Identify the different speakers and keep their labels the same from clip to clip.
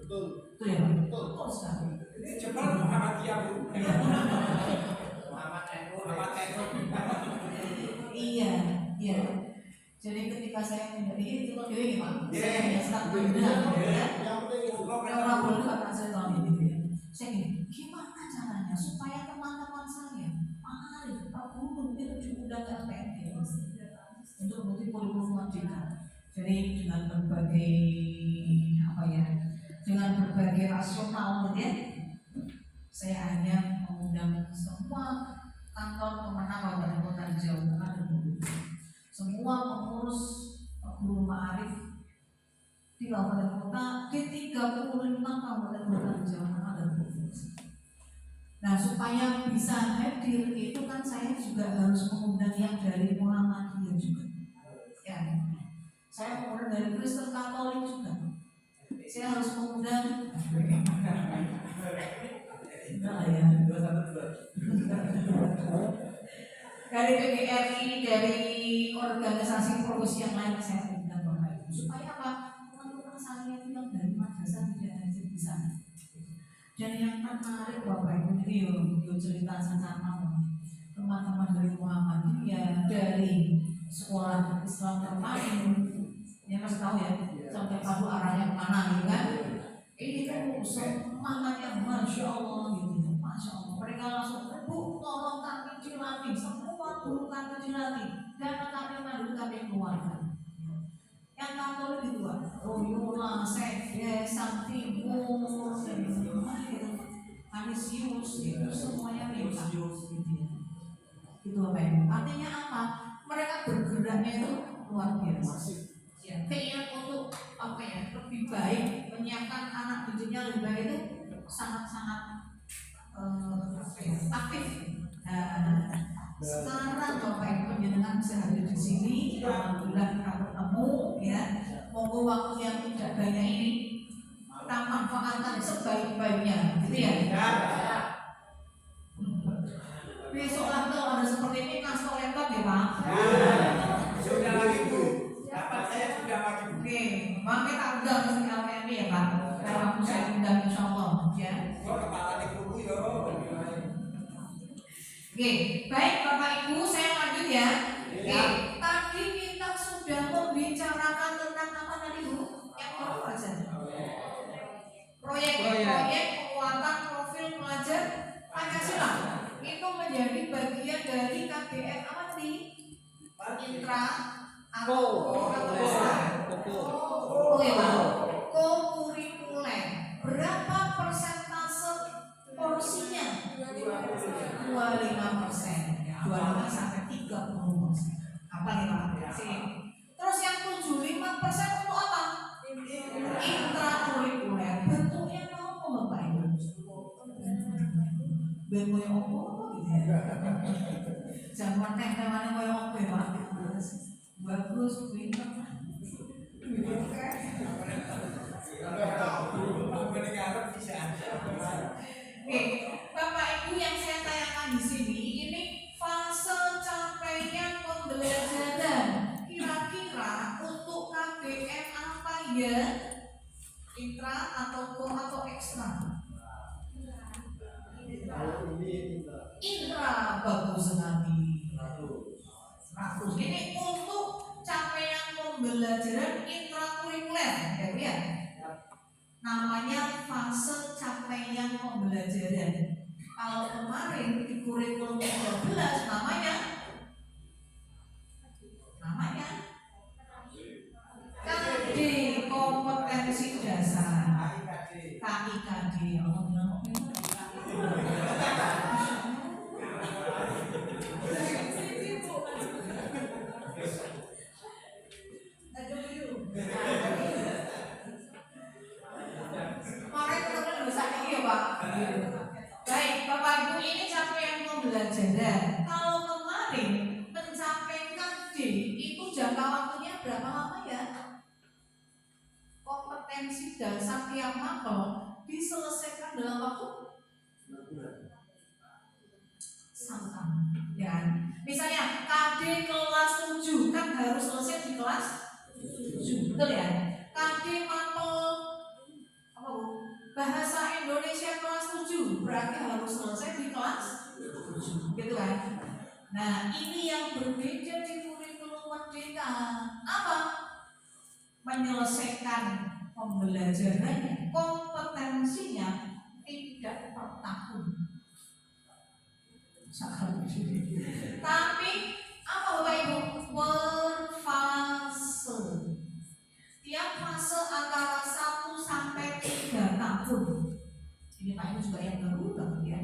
Speaker 1: Betul ya, betul sekali.
Speaker 2: Ini Jepang Muhammadiyah Bu.
Speaker 1: Iya, iya. Jadi ketika saya menjadi itu kok dia gimana? Saya hanya start benar, ya. Orang boleh kata saya tahu gitu ya. Saya gini, gimana caranya supaya teman-teman saya mari Pak itu diundang ke LPMD untuk bukti kurikulum merdeka. Jadi dengan berbagai dengan berbagai rasional, gitu ya. Saya hanya mengundang semua kantor pemenang Kabupaten Kota di Jawa Tengah dan semua pengurus guru ma'arif di Kabupaten Kota di 35 Kabupaten Kota di Jawa Tengah dan provinsi. Nah, supaya bisa hadir itu kan saya juga harus mengundang yang dari Muhammadiyah juga. Ya, saya mengundang dari Kristen Katolik juga. Saya harus mengundang dari PGRI, dari organisasi profesi yang lain saya undang Bapak Ibu. Supaya apa? Teman-teman saya itu yang dari madrasah tidak hadir di sana. Dan yang menarik Bapak Ibu ini yuk cerita sama teman-teman dari Muhammadiyah, dari sekolah Islam terpadu, ya masih tahu ya sampai padu arahnya kemana gitu kan? Ini kan semangat yang masya Allah gitu, masya Allah. Mereka langsung Bu, tolong kami dilatih, semua guru kami dilatih, dan kami mandu kami keluarga. Yang Katolik itu Royola, Sege, Sang Timur, Anisius, itu semuanya minta gitu ya. Itu apa ya? Artinya apa? Mereka bergeraknya itu luar biasa. Ya, keinginan untuk apa ya? Lebih baik, menyiapkan anak didiknya lebih baik itu sangat-sangat aktif. Sekarang Bapak Ibu jenengan bisa hadir di sini, alhamdulillah kita bertemu ya. Monggo waktu yang tidak banyak ini kita manfaatkan sebaik-baiknya, gitu ya. Besoklah kalau ada seperti ini kasih laptop ya Pak.
Speaker 2: Sudah lagi Bu, dapat saya sudah lagi.
Speaker 1: Oke, Bang kita undang ke LPMD ya Pak. Kalau aku saya undang insya Allah ya.
Speaker 2: Kepala di kubu yo.
Speaker 1: Oke, baik Bapak Ibu, saya lanjut ya. Oke, tadi kita sudah membicarakan tentang apa tadi Bu? Yang apa saja? Proyek penguatan profil pelajar Pancasila. Itu menjadi bagian dari KBM apa tadi? Intra atau co-kurikuler. Berapa persentase porsinya? 25%, 25 sampai 30%. Apa nih Pak? Terus yang 75% untuk apa? Intrakurikuler. Bentuknya apa Bapak Ibu? Bentuknya apa gitu ya? Jangan tempelannya kayak apa ya Pak? Bagus, pintar. Oke, Bapak Ibu yang saya tanyakan di sini, ini fase capaian pembelajaran kira-kira untuk KBM apa ya? Intra atau co atau ekstra? Intra, bagus sekali. 100. Ini untuk capaian pembelajaran intrakurikuler, ya. Namanya fase capaian pembelajaran. Kalau kemarin di kurikulum 13 namanya KD, kompetensi dasar. KIKD. Baik, Bapak Ibu, ini capaian pembelajaran. Kalau kemarin pencapaian D itu jangka waktunya berapa lama ya? Kompetensi dasar tiap mapel diselesaikan dalam waktu 6 bulan. Sangat. Ya. Misalnya KD kelas 7 kan harus selesai di kelas 7. Betul ya? KD mapel apa Bu? berarti harus selesai di kelas 7, gitu kan? Nah, ini yang berbeda di kurikulum merdeka. Apa? Menyelesaikan pembelajarannya, kompetensinya tidak per tahun. Tapi apa Bapak Ibu? Per fase. Tiap fase antara 1 sampai 3 tahun. Ini Pak Ibu juga yang baru banget ya.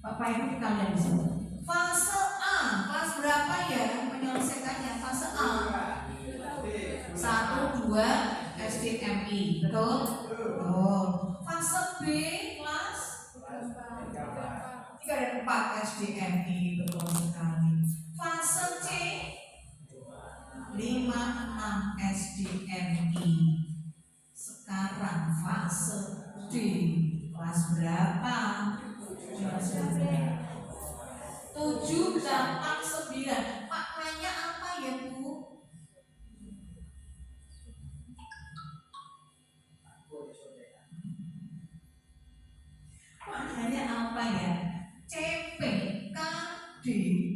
Speaker 1: Bapak Ibu kita lihat di sini. Fase A, kelas berapa ya menyelesaikannya? Fase A 1, 2 SDMI, betul? Betul. Fase B kelas 3 dan 4 SDMI, betul sekali. Fase C 5, 6 SDMI. Sekarang fase D kelas berapa? 7, 8, 9. Maknanya apa ya Bu? Maknanya apa ya? CPKD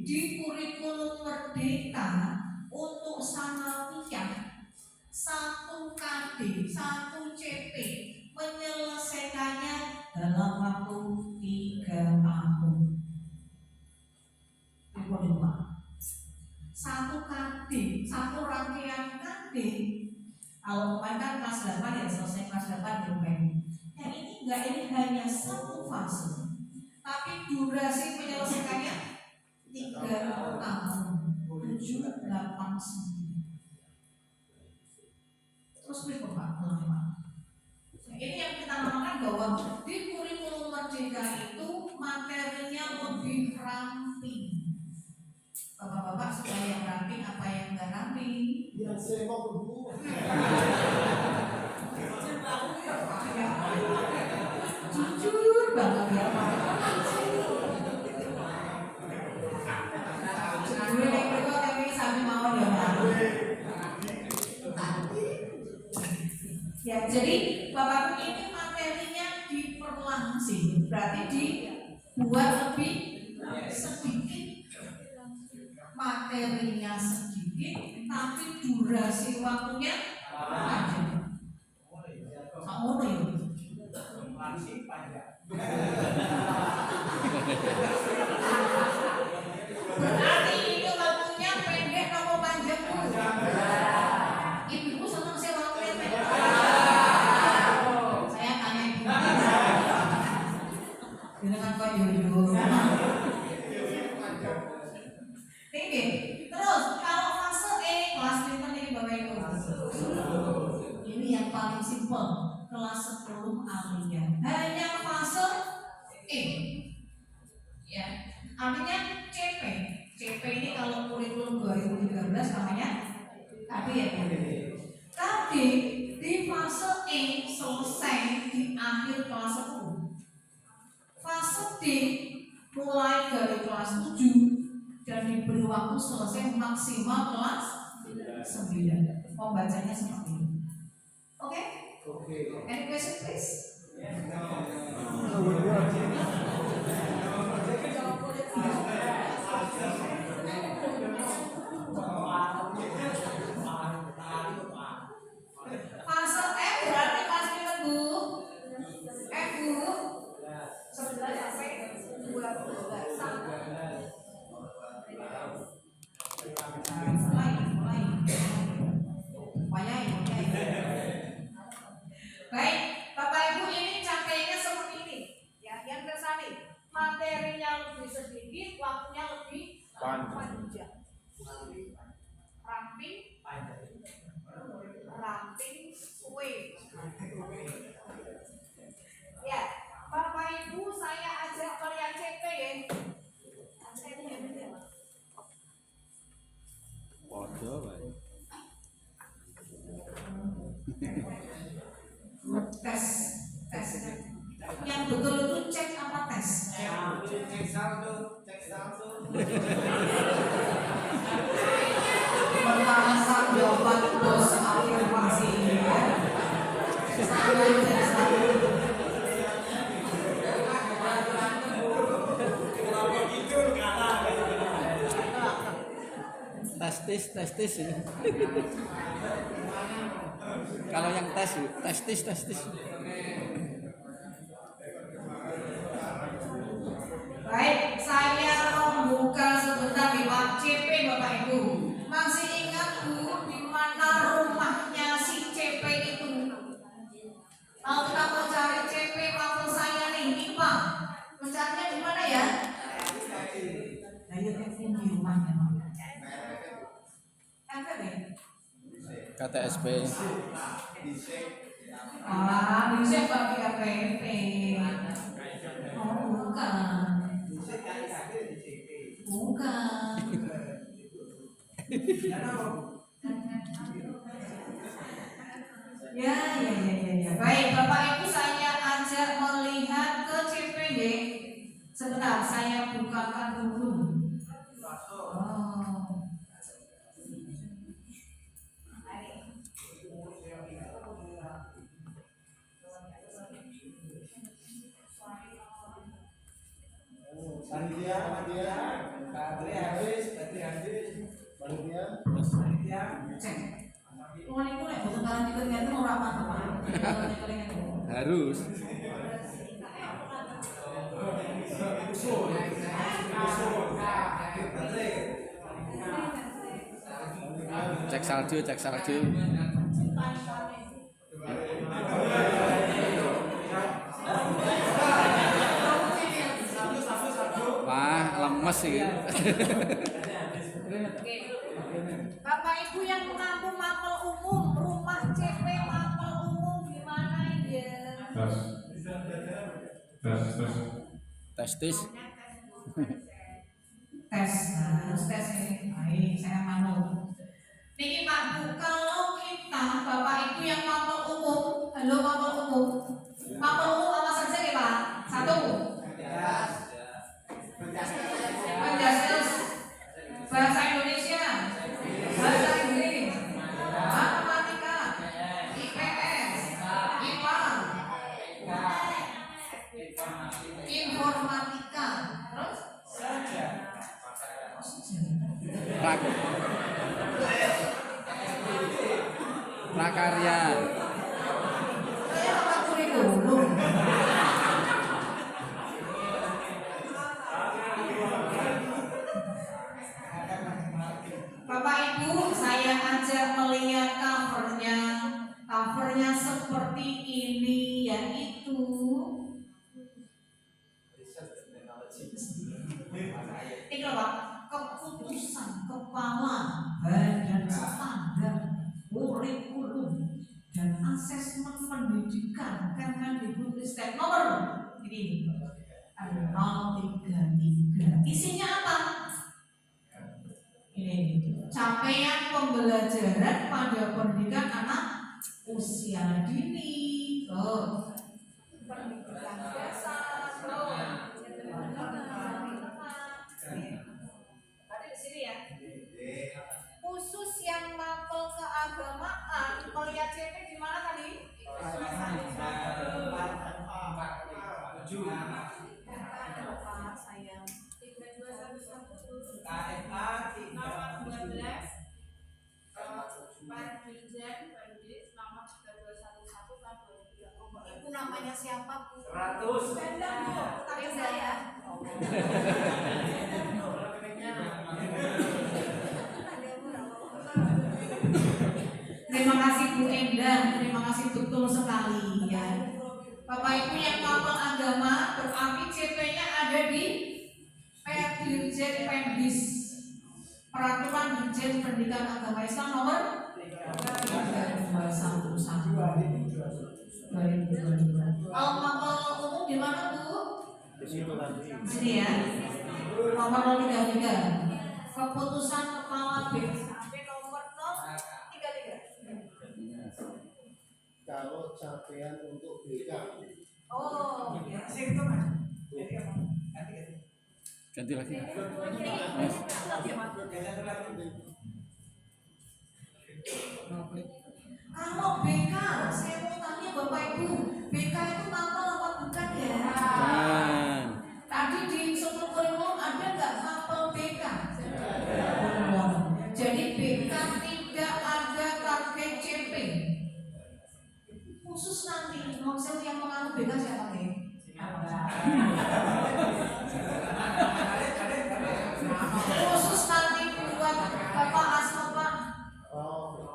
Speaker 1: di kurikulum merdeka untuk sanawiyah 1 KD, 1 CP menyelesaikannya dalam waktu 3 tahun. 1 KD, 1 rangkaian KD. Kalau kemarin kan kelas 8 ya selesai kelas 8 domain. Yang ini enggak, ini hanya 1 fase. Tapi durasi penyelesaiannya 3 tahun. 7, 8, 9. Terus berikut Pak, ini yang kita namakan bahwa di kurikulum merdeka itu materinya lebih ramping. Bapak-bapak suka yang ramping apa yang enggak ramping?
Speaker 3: Yang saya mau berburu.
Speaker 1: Jujur banget ya Pak. Jujur yang berikut tapi sampai mau ya Pak. Ya, jadi Bapak ini materinya diperlangsing, berarti dibuat lebih sedikit. Materinya sedikit, tapi durasi waktunya panjang. Sama ya. Berarti ini waktunya pendek atau panjang Bu? Ibu senang sih waktunya pendek. Saya tanya ibu. Dengan Pak Yoyo. Oke, terus kalau fase E kelas berapa nih Bapak Ibu? Ini yang paling simpel, kelas 10 aliyah. Hanya fase E. Ya, artinya CP. CP ini kalau kurikulum 2013 namanya KD ya. KD di fase E selesai di akhir kelas 10. Fase D mulai dari kelas 7 dan diberi waktu selesai maksimal kelas 9. Pembacanya seperti ini. Oke? Any question please? Fase F berarti kelas berapa Bu? F Bu? 11 sampai 12. Baik, Bapak Ibu ini capainya seperti ini. Ya, yang tersani materinya lebih sedikit, waktunya lebih panjang. Ramping, kue. Ya, Bapak Ibu saya ajak kalian CP ya. Tes. Yang betul itu cek apa tes?
Speaker 2: Cek saldo.
Speaker 1: Pertanyaan jawaban bos afirmasi ini ya.
Speaker 4: testis. Kalau yang testis.
Speaker 1: Baik, saya membuka sebentar di web CP Bapak Ibu. Masih ingat Bu di mana rumahnya si CP itu? Kalau kita mau cari CP waktu saya nih, IPA, mencarinya di mana ya? Nah, ya di rumahnya. FB.
Speaker 4: KTSP.
Speaker 1: Bisa pakai KPP. Oh, bukan. Ya. Baik, Bapak Ibu saya ajak melihat ke CPD. Sebentar, saya bukakan dulu. Oh.
Speaker 3: Panitia.
Speaker 1: Cek. Oh, ini boleh boten kalian dikeringan itu ora apa-apa.
Speaker 4: Harus. Cek salju. Wah, lemes sih.
Speaker 1: Bapak Ibu yang menampung mapel umum, rumah CP mapel umum di mana ya?
Speaker 4: Testis.
Speaker 1: Tes, harus tes ini. Baik, saya manul. Niki Pak Bu, kalau kita Bapak Ibu yang mapel umum, halo mapel umum apa saja nih Pak? Satu. Penjastus, bahasa Indonesia, bahasa Inggris, matematika, IPS, IPA, informatika, terus
Speaker 4: Prakarya.
Speaker 1: saya apa kurikulum? Bapak Ibu, saya ajak melihat covernya seperti ini, yaitu ini Pak, keputusan kepala badan standar kurikulum dan asesmen pendidikan Kemendikbudristek nomor ini 033. Isinya apa? Ini capaian pembelajaran pada pendidikan anak usia dini. Pendidikan dasar. Berarti di sini ya. Khusus yang mapel keagamaan, melihat CP di mana tadi? Ibu namanya siapa Bu?
Speaker 2: 100.
Speaker 1: Tapi saya. Terima kasih Bu Endang, terima kasih betul sekali ya. Bapak Ibu yang mapel agama berarti CP-nya ada di Dirjen Pendis, Peraturan Dirjen Pendidikan Agama Islam nomor 3211. Kalau mapel umum di mana Bu? Di sini ya. Nomor 033. Keputusan Kepala BKP nomor 033.
Speaker 3: Kalau capaian untuk BK.
Speaker 1: Oh, ya.
Speaker 4: Ganti lagi.
Speaker 1: Kalau BK, saya mau tanya Bapak Ibu, BK itu mapel apa bukan ya?
Speaker 4: Dan
Speaker 1: Tadi di struktur kurikulum ada nggak mapel BK? Jadi BK khusus nanti Monsel yang mengaku BK siapa nih? Khusus nanti buat Bapak Asma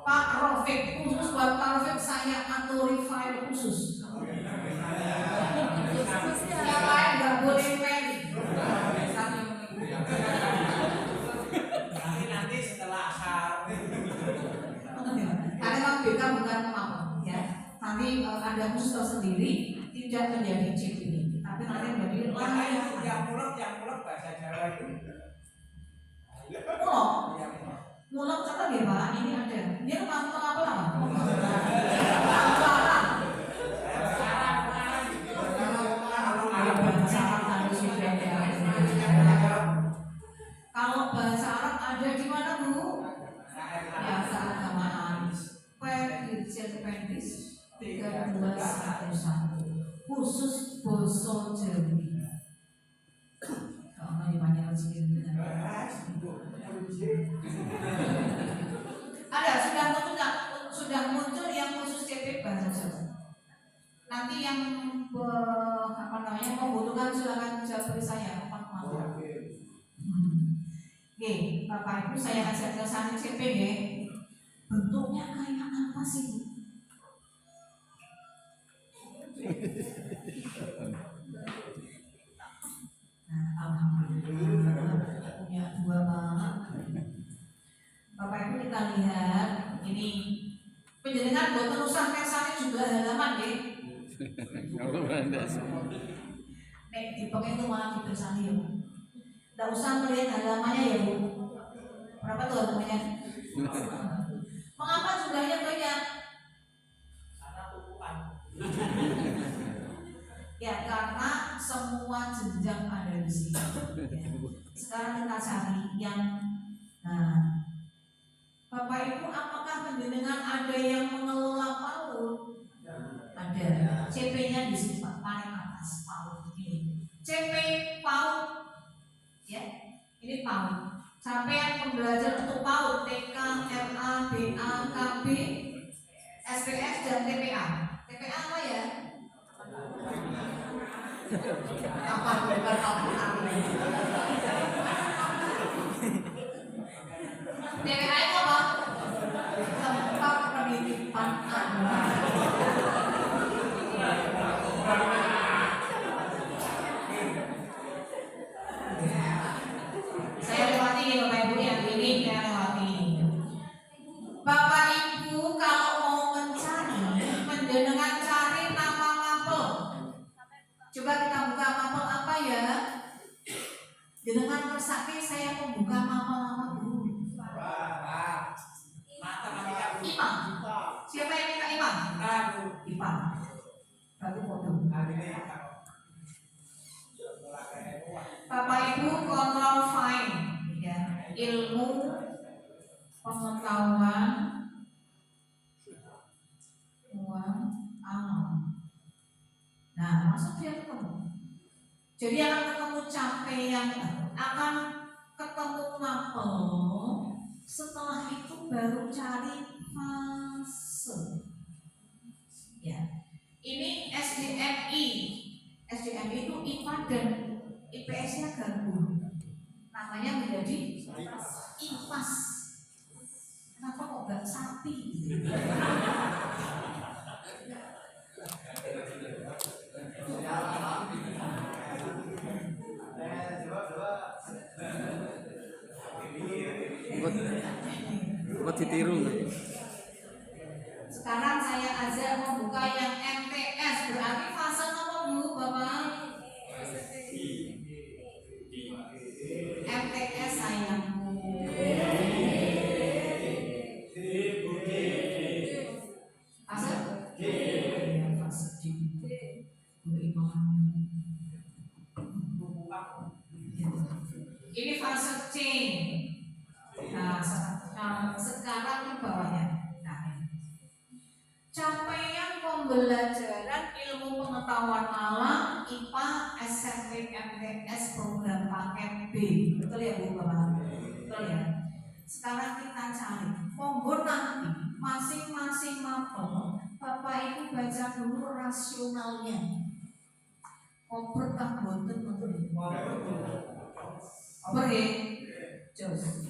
Speaker 1: Pak Rofik, khusus buat Pak Rofik saya atur file khusus. Yang lain nggak boleh main.
Speaker 2: Nanti setelah asar.
Speaker 1: Karena Bang BK bukan apa ya. Nanti ada khusus tersendiri tidak menjadi chip ini, tapi nanti menjadi layanan.
Speaker 2: Yang mulek bahasa Jawa itu.
Speaker 1: Mulak kata dia Pak, ini ada. Dia pantau apa lah? Kalau bahasa Arab ada di mana Bu? Ya keagamaan. Pendis 3211 khusus boso Jawi. Kalau dipanggil sendiri. Ada sudah muncul yang khusus CP bahasa Jawa. Nanti yang membutuhkan silakan jawab saya. Oke, Bapak Ibu saya ajak ke sana CP ya. Bentuknya kayak apa sih Bu? Nah, alhamdulillah punya dua banget. Bapak Ibu kita lihat ini penjaringan buat terusan kesannya juga halaman deh.
Speaker 4: Kalau beranda.
Speaker 1: Nek di pokoknya itu malah diterusan ya. Tidak usah melihat halamannya ya Bu. Berapa tuh halamannya? Mengapa jumlahnya banyak?
Speaker 2: Karena tumpuan.
Speaker 1: Ya karena semua jenjang ada di sini. Ya. Sekarang kita cari yang Bapak Ibu apakah penjenengan ada yang mengelola PAUD? Ada. CP-nya di sini Pak, paling atas PAUD ini. CP PAUD, ya, ini PAUD. Capaian pembelajaran untuk PAUD TK, MA, BA, KB, SPS dan TPA. TPA apa ya? Apa bukan apa? TPA itu apa? Tempat penitipan anak. Saya lewati Bapak Ibu yang ini saya lewati. Bapak Ibu kalau mau mencari, menjenengan cari nama mapel. Coba kita buka mapel apa ya? Jenengan persake saya membuka mapel apa dulu. Imam. Siapa yang minta imam? Imam. Baru foto. Bapak Ibu kontrol fine ya. Ilmu pengetahuan uang alam. Nah, masuk dia ketemu. Jadi akan ketemu capaian, akan ketemu mapel. Setelah itu baru cari fase. Ya. Ini SDMI. SDMI itu IPA dan IPS-nya gabung. Namanya menjadi IPAS. Kenapa kok gak sapi?
Speaker 4: Buat ditiru.
Speaker 1: Sekarang saya ajak membuka yang MTS. Berarti fase apa Bu Bapak? MTS sayangku. Fase? Fase D. Ini fase C. Nah, sekarang di bawahnya. Nah, capaian pembelajaran ilmu pengetahuan alam IPA SMP MTS program paket B. Betul ya Bu Bapak? Betul ya. Sekarang kita cari monggo nanti masing-masing mapel Bapak Ibu baca dulu rasionalnya. Koper tak boten menteri. Koper ya? Jos.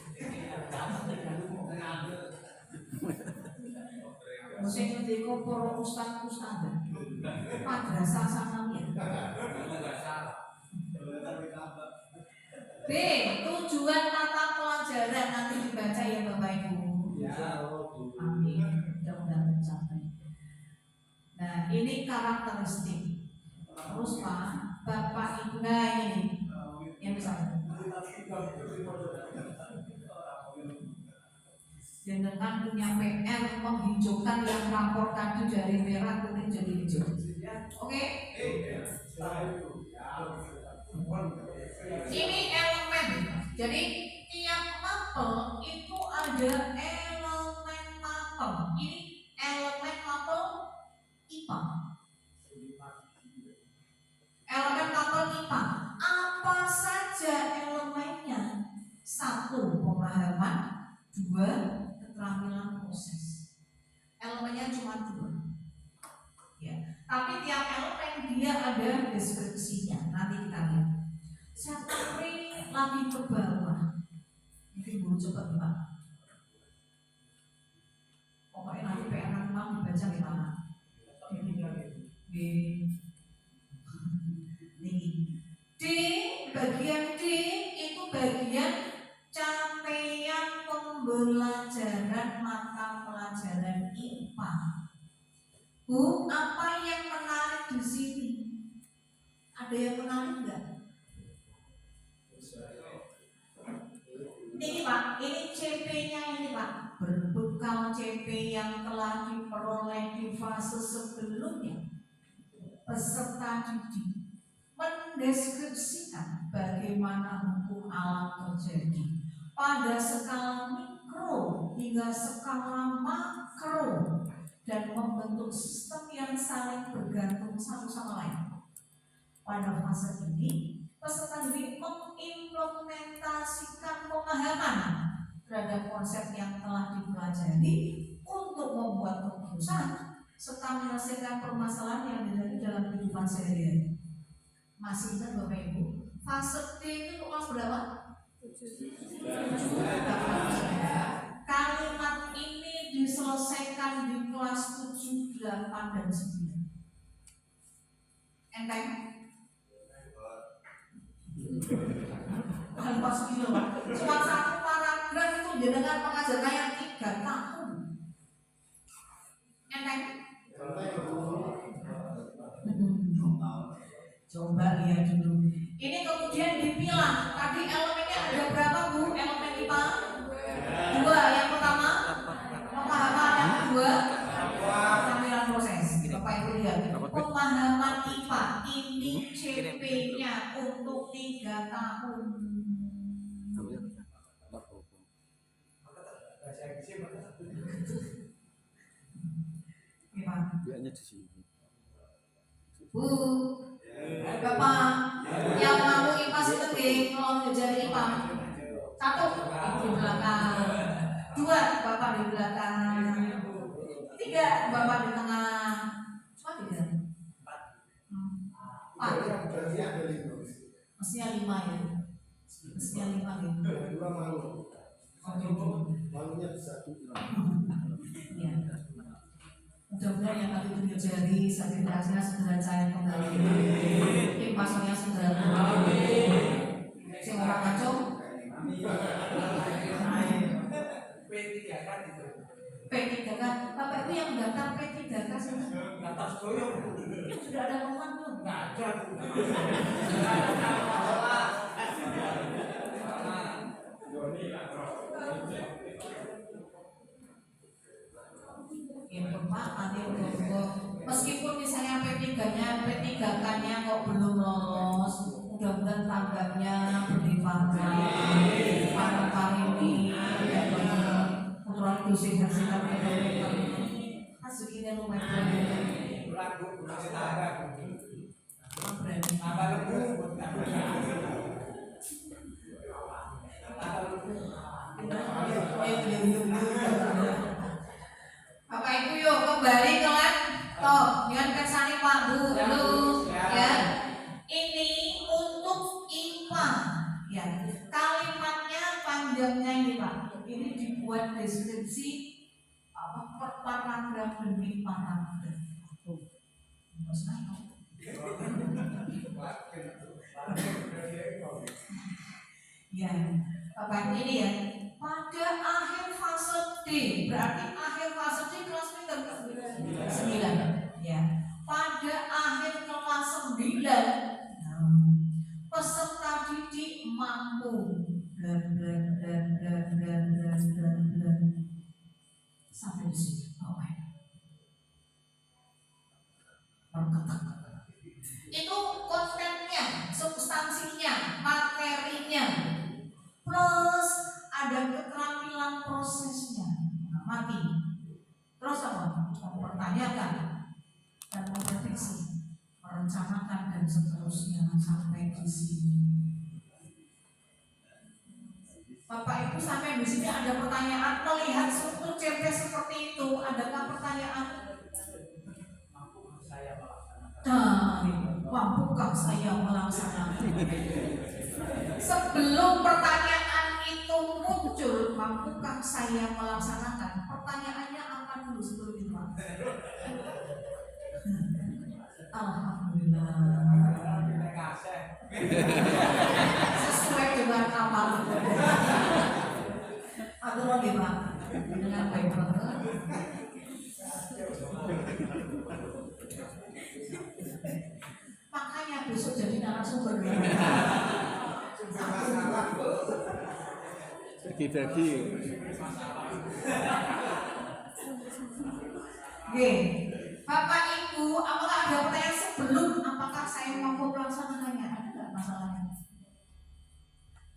Speaker 1: Mesti ngerti koper ustad-ustad. Madrasah sanawiyah. B. Tujuan mata pelajaran nanti dibaca ya Bapak Ibu. Amin. Mudah-mudahan tercapai. Nah, ini karakteristik. Terus Pak, Bapak Ibu, nah ini yang besar. Jenengan punya PR menghijaukan yang rapor tadi dari merah kuning jadi hijau. Oke? Ini elemen. Jadi tiap mapel itu ada elemen mapel. Ini elemen mapel IPA. Elemen mapel IPA. Apa saja elemennya? 1. Pemahaman. 2. Keterampilan proses. Elemennya cuma 2. Ya. Tapi tiap elemen dia ada deskripsinya. Nanti kita lihat. Saya tarik lagi ke bawah. Mungkin dulu coba nih Pak. Pokoknya nanti PR memang dibaca di mana? D. Bagian D itu bagian capaian pembelajaran mata pelajaran IPA. Bu, apa yang menarik di sini? Ada yang menarik enggak? Ini Pak, ini CP-nya ini Pak. Berbekal CP yang telah diperoleh di fase sebelumnya, peserta didik mendeskripsikan bagaimana hukum alam terjadi pada skala mikro hingga skala makro dan membentuk sistem yang saling bergantung satu sama lain. Pada fase ini, peserta didik mengimplementasikan pemahaman terhadap konsep yang telah dipelajari untuk membuat keputusan serta menyelesaikan permasalahan yang terjadi dalam kehidupan sehari-hari. Masih ingat Bapak Ibu? Fase D itu kelas berapa? 7. Kalimat ini diselesaikan di kelas 7, 8, dan 9. Enteng? Bukan pas gitu Pak. Cuma 1 paragraf itu jenengan mengajarkan yang 3 tahun. Enteng? Coba lihat dulu. Ini kemudian dipilah. Tadi elemennya ada berapa Bu? Elemen IPA? 2. Yang pertama pemahaman, yang kedua keterampilan proses. Bapak Ibu lihat. Pemahaman IPA ini CP-nya untuk 3 tahun.
Speaker 4: Biasanya di sini.
Speaker 1: Bu, Bapak yang mau IPA sedikit, mau ngejar IPA. 1, di belakang. 2, Bapak di belakang. 3, Bapak di tengah. Cuma 3. 4. Mestinya 5 ya. Mestinya 5 gitu.
Speaker 3: 2 malu. Malunya bisa.
Speaker 1: Ya. Mudah-mudahan yang tadi terjadi sakit-sakitnya segera cair kembali. Tim pasangnya segera kembali. Saya orang kacau.
Speaker 2: P3 kan itu.
Speaker 1: P3 kan, Bapak itu yang daftar P3 kan sudah.
Speaker 2: Daftar sekolah.
Speaker 1: Sudah ada pengumuman belum?
Speaker 2: Nggak ada.
Speaker 1: Pak, nanti untuk meskipun misalnya P3-nya kok belum lolos, mudah-mudahan tanggapnya berlimpahkan. Para ini putra dosen hasilkan hasilnya lumayan.
Speaker 2: Lagu masih tangga.
Speaker 1: Berani.
Speaker 2: Apa lebu?
Speaker 1: Bapak Ibu yuk kembali ke dengan persani Pak Bu, dulu ya. Ini untuk IPA ya. Kalimatnya panjangnya ini Pak. Ini dibuat deskripsi per paragraf demi paragraf. Ya, Bapak ini ya. Pada akhir fase D, berarti akhir fase D kelas pinter 9. Ya. Pada akhir kelas 9, peserta didik mampu dan sampai di sini. Itu kontennya, substansinya, materinya, plus ada keterampilan prosesnya. Mati. Terus apa? Mempertanyakan dan memprediksi, merencanakan dan seterusnya sampai di sini. Bapak Ibu sampai di sini ada pertanyaan, melihat struktur CP seperti itu, adakah pertanyaan? Mampukah saya melaksanakan? Sebelum pertanyaan itu muncul, mampukah saya melaksanakan? Pertanyaannya apa dulu sebelum itu? Alhamdulillah. Sesuai dengan amal. Aku lagi Pak dengan baik banget. Makanya besok jadi narasumber.
Speaker 4: Bagi-bagi.
Speaker 1: Oke, Bapak Ibu, apakah ada pertanyaan sebelum apakah saya mampu melaksanakannya? Ada nggak masalahnya?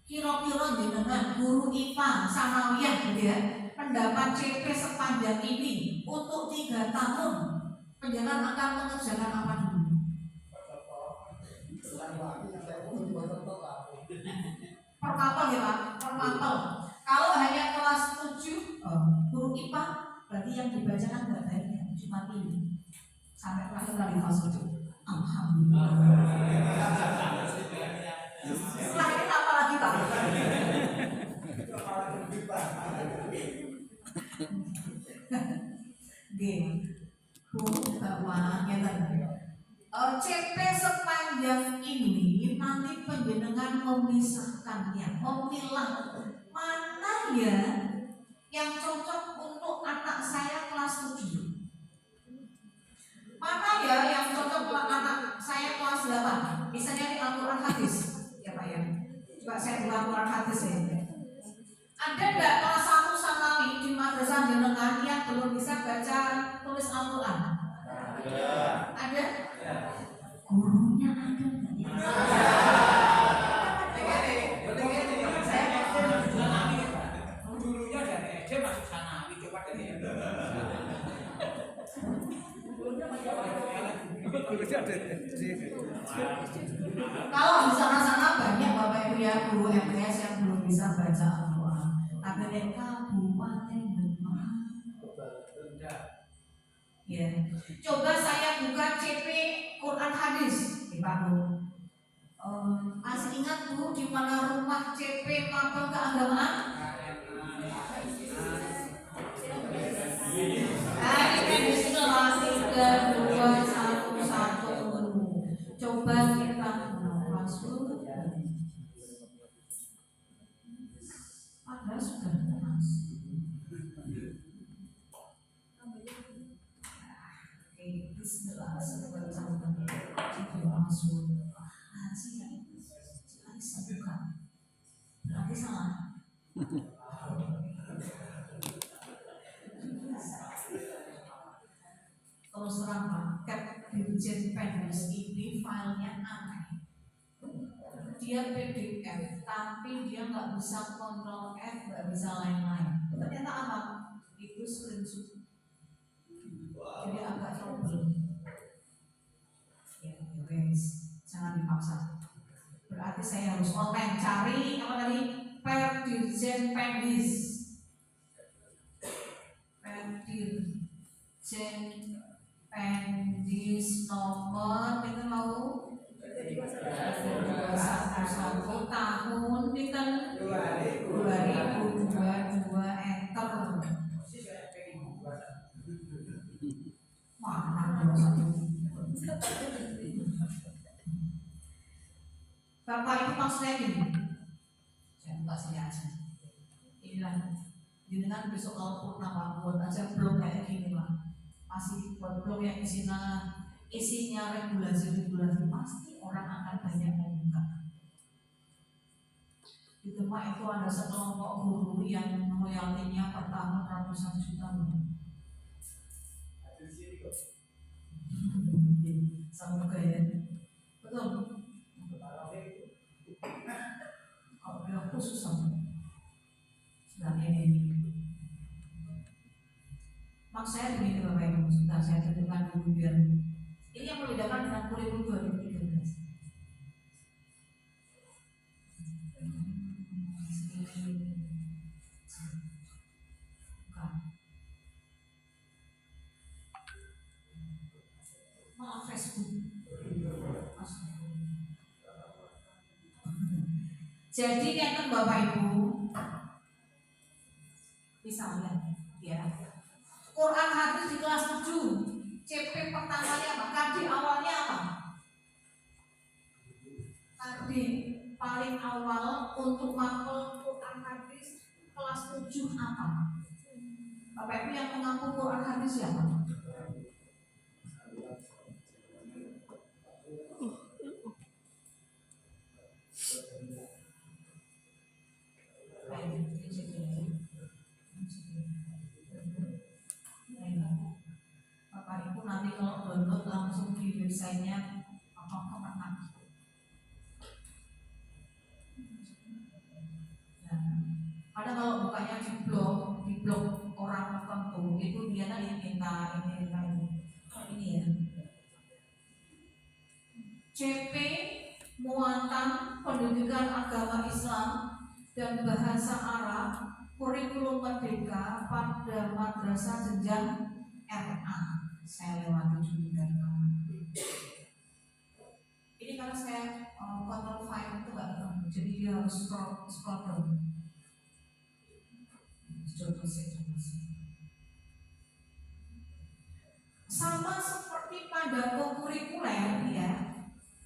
Speaker 1: Kira-kira dengan guru IPA Sanawiyah gitu ya, pendapat CP sepanjang ini untuk 3 tahun penjalan akan mengerjakan apa dulu? Perpapel ya Pak, perpapel. Kalau hanya kelas 7 guru IPA berarti yang dibacakan nggak banyak, cuma ini sampai terakhir kali fase 1. Alhamdulillah. Setelah ini apa lagi Pak? CP sepanjang ini nanti penjenengan memisahkannya, memilah mana ya yang cocok untuk anak saya kelas 7, mana ya yang cocok untuk anak saya kelas 8. Misalnya di Al-Quran hadis ya Pak ya, coba saya buat Al-Quran hadis ya. Ada enggak kelas 1 Sanawi di madrasah jenengan yang belum bisa baca tulis Al-Quran? Ada? Gurunya ada enggak ya?
Speaker 2: Gurunya dari SD masuk Sanawi, coba dari SD.
Speaker 1: Kalau di sana-sana banyak Bapak Ibu ya guru MTS yang belum bisa baca Al-Quran. Tapi di Kabupaten Demak. Ya. Coba saya buka CP Quran hadis di Pak Bu. Masih ingat Bu di mana rumah CP mapel keagamaan? Bismillah 3, 2, 1. Coba kita masuk. Padahal sudah mas. Bismillah masuk. Berarti salah. Terus terang Pak, Dirjen Pendes ini filenya aneh. Dia PDF, tapi dia nggak bisa Ctrl F, nggak bisa lain-lain. Ternyata apa? Itu screenshot. Jadi agak trouble. Ya, guys, jangan dipaksa. Berarti saya harus online cari apa tadi? Dirjen Pendes. Dirjen Pendes Adventist nomor kita mau 21 tahun kita 2022 enter mana 21. Bapak Ibu maksudnya gini, saya buka sini aja. Inilah dengan besok kalau purnama buat aja blog kayak gini lah, masih buat blog yang isinya regulasi pasti orang akan banyak membuka. Di tempat itu ada sekelompok guru yang royaltinya per tahun ratusan juta loh. Sama kayak betul. Kalau dia khusus sama sedang ini. Maksud saya begini Bapak Ibu, sebentar saya tunjukkan dulu biar ini yang membedakan dengan kurikulum 2013. Maaf Facebook. Jadi kan Bapak Ibu bisa lihat ya. Quran hadis di kelas 7. CP pertamanya apa? Kadi awalnya apa? Kadi paling awal untuk mapel Quran hadis kelas 7 apa? Bapak Ibu yang mengaku Quran hadis siapa? Bapak Ibu nanti kalau download langsung di websitenya apa pernah. Ada kalau bukanya di blog orang tertentu itu dia nanti minta ini ya. CP muatan pendidikan agama Islam dan bahasa Arab kurikulum merdeka pada madrasah jenjang RA. Saya lewati juga. Ini karena saya control file itu nggak ketemu, jadi dia harus scroll down. Sama seperti pada kurikuler ya,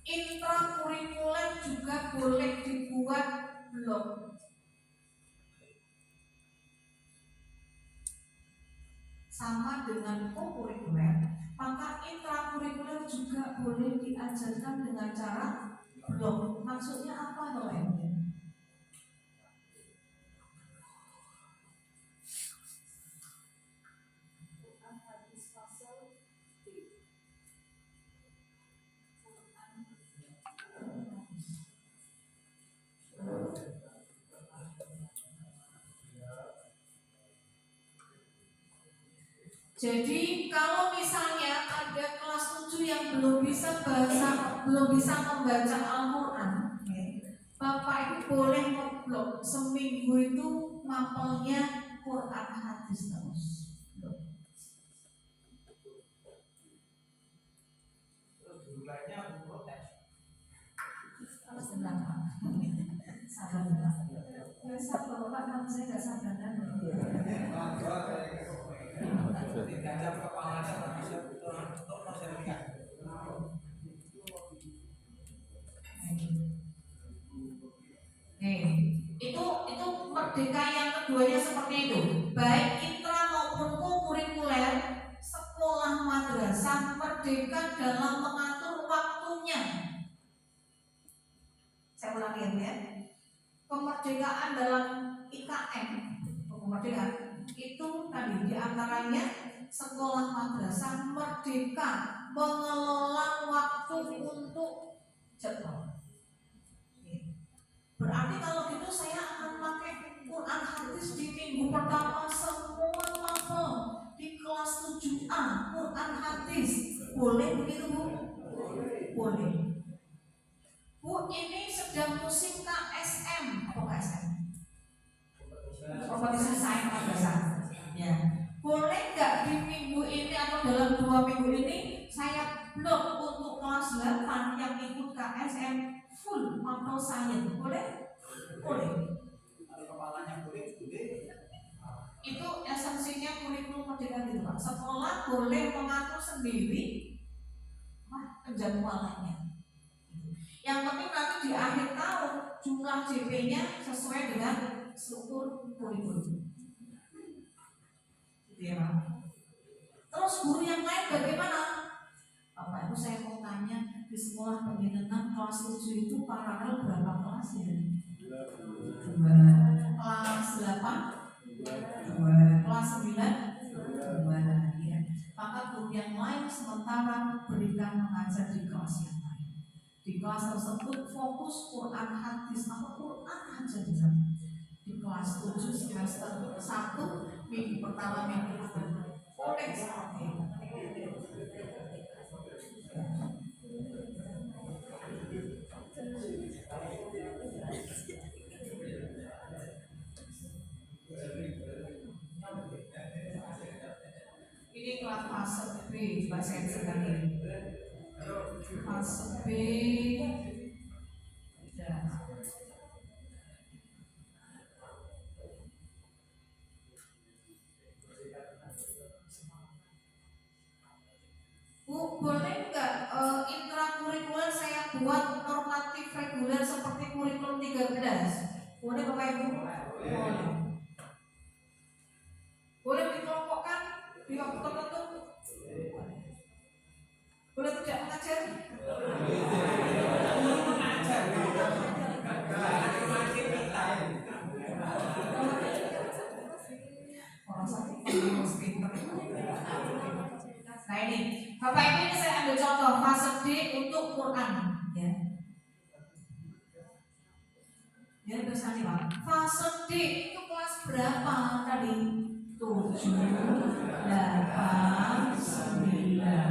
Speaker 1: intrakurikuler juga boleh dibuat blog. Sama dengan kurikuler, maka intrakurikuler juga boleh diajarkan dengan cara blog. Maksudnya apa Bapak? Jadi kalau misalnya ada kelas 7 yang belum bisa membaca Al-Quran, Bapak Ibu boleh ngeblok seminggu itu mapelnya Quran hadis terus. Bapak, saya nggak sadar kan? Itu merdeka yang keduanya seperti itu. Baik intra maupun kurikuler, sekolah madrasah merdeka dalam mengatur waktunya. Saya ulangi ya. Kemerdekaan dalam IKM, kemerdekaan itu tadi diantaranya sekolah madrasah merdeka mengelola waktu untuk jadwal. Berarti kalau gitu saya akan pakai Quran hadis di minggu pertama semua mapel di kelas 7A Quran hadis. Boleh begitu Bu? Boleh. Bu, ini sedang musim KSM. Apa KSM? Kompetisi sains madrasah. Ya. Boleh nggak di minggu ini atau dalam 2 minggu ini saya blok untuk kelas 8 yang ikut KSM full mapel science, boleh? Boleh.
Speaker 2: Kalau kepalanya boleh.
Speaker 1: Itu esensinya kurikulum merdeka gitu Pak. Sekolah boleh mengatur sendiri penjadwalannya. Yang penting nanti di akhir tahun jumlah JP-nya sesuai dengan struktur kurikulum. Gitu ya Pak. Terus guru yang lain bagaimana? Bapak Ibu saya mau tanya, di sekolah pembinaan kelas 7 itu paralel berapa kelas ya? 2. Kelas 8? 2. Kelas 9? 2. Ya. Maka guru yang lain sementara berikan mengajar di kelas yang lain. Di kelas tersebut fokus Quran hadis atau Quran aja di sana. Di kelas 7 semester 1 minggu pertama minggu kedua. Boleh seperti itu. Ini kelas fase B, bahasa yang sekali. Fase B. Dan Bu, boleh nggak intrakurikuler saya buat normatif reguler seperti kurikulum 13? Boleh Bapak Ibu? Boleh. Boleh dikelompokkan di waktu tertentu? Boleh tidak mengajar? Orang sakit harus pintar. Nah ini, Bapak Ibu ini saya ambil contoh fase D untuk Quran, ya. Ya terus nanti Pak. Fase D itu kelas berapa tadi? 7, 8, 9. Ya.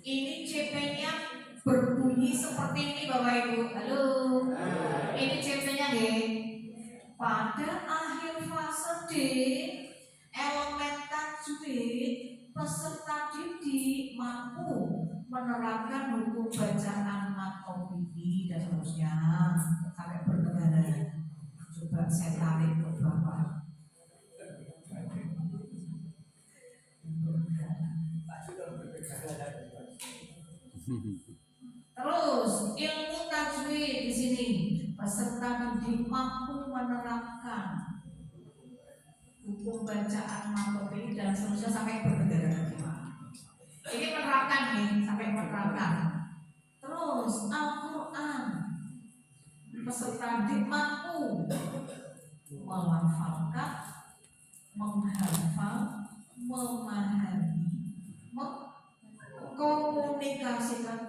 Speaker 1: Ini CP-nya berbunyi seperti ini Bapak Ibu. Halo. Ini CP-nya deh. Pada akhir fase D, elemen tajwid peserta didik mampu menerapkan hukum bacaan atau bibi dan seterusnya sampai bernegara. Coba saya tarik ke Bapak. Terus ilmu tajwid di sini peserta didik mampu menerapkan hukum bacaan matematik dan seterusnya sampai bernegara. Ini menerapkan nih sampai menerapkan. Terus Al-Quran peserta didik mampu melafalkan, menghafal, memahami, mengkomunikasikan,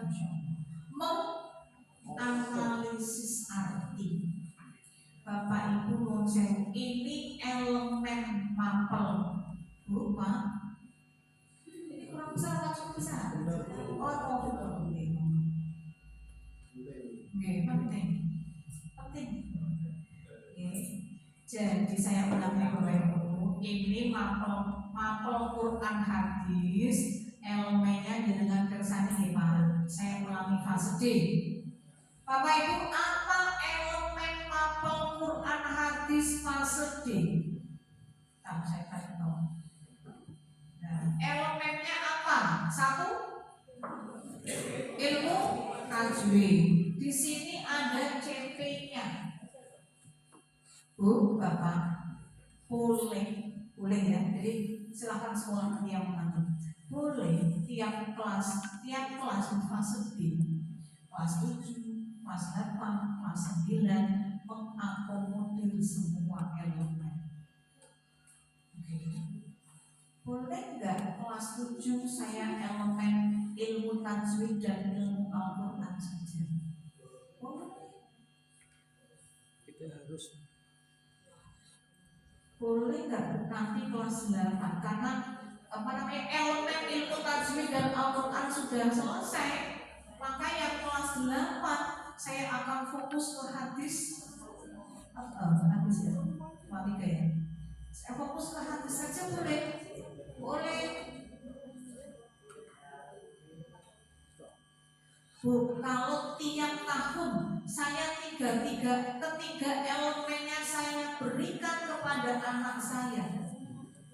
Speaker 1: menganalisis arti. Bapak Ibu Monsen, ini elemen mapel berupa ini kurang besar atau cukup besar? Oh, penting. Penting. Jadi saya ulang Bapak Ibu, ini mapel Quran hadis, elemennya dengan kersane gimana? Saya ulangi fase D. Bapak Ibu, apa elemen mapel Quran hadis fase D? Saya kasih tahu. Nah, elemennya apa? 1, ilmu tajwid. Di sini ada CP-nya. Bu, Bapak, boleh ya. Jadi silakan sekolah nanti yang mengatur. Boleh tiap kelas di fase B, kelas 7, kelas 8, kelas 9 mengakomodir semua elemen. Oke. Boleh nggak kelas 7 saya elemen ilmu tajwid dan ilmu Al-Quran saja? Boleh.
Speaker 4: Kita harus.
Speaker 1: Boleh nggak nanti kelas 8 karena elemen ilmu tajwid dan Al-Quran sudah selesai, maka yang kelas 8 saya akan fokus ke hadis ya, Malika ya. Saya fokus ke hadis saja boleh. Bu, kalau tiap tahun saya ketiga elemennya saya berikan kepada anak saya,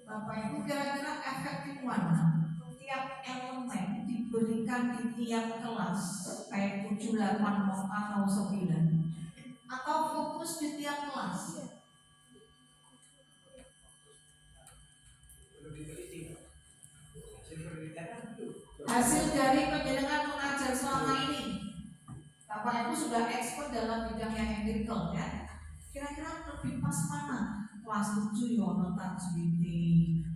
Speaker 1: Bapak Ibu kira-kira efektif mana? Tiap elemen diberikan di tiap kelas kayak 7, 8, atau 9, atau fokus di tiap kelas. Hasil dari penjenengan mengajar selama ini, Bapak Ibu sudah expert dalam bidang yang empirical ya. Kira-kira lebih pas mana? Kelas 7 ya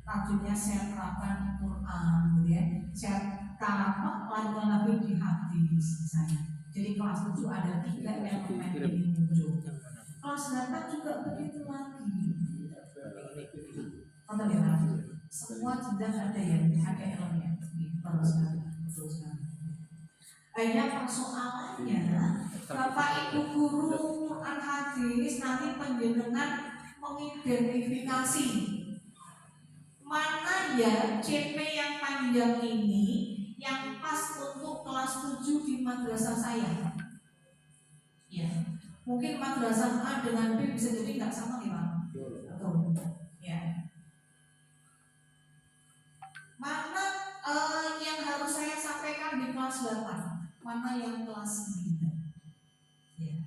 Speaker 1: tajwidnya saya terapkan di Quran, gitu ya. Saya terapkan lagi di hadis misalnya. Jadi kelas 7 ada 3 elemen ini muncul. Kelas 8 juga begitu lagi. Atau ya, semua jenjang ada ya, ada elemen. Teruskan. Hanya persoalannya, Bapak Ibu guru Quran hadis nanti penjenengan mengidentifikasi mana ya CP yang panjang ini yang pas untuk kelas 7 di madrasah saya. Ya, mungkin madrasah A dengan B bisa jadi nggak sama ya Pak? Betul. Ya. Mana yang harus saya sampaikan di kelas 8? Mana yang kelas 9? Ya.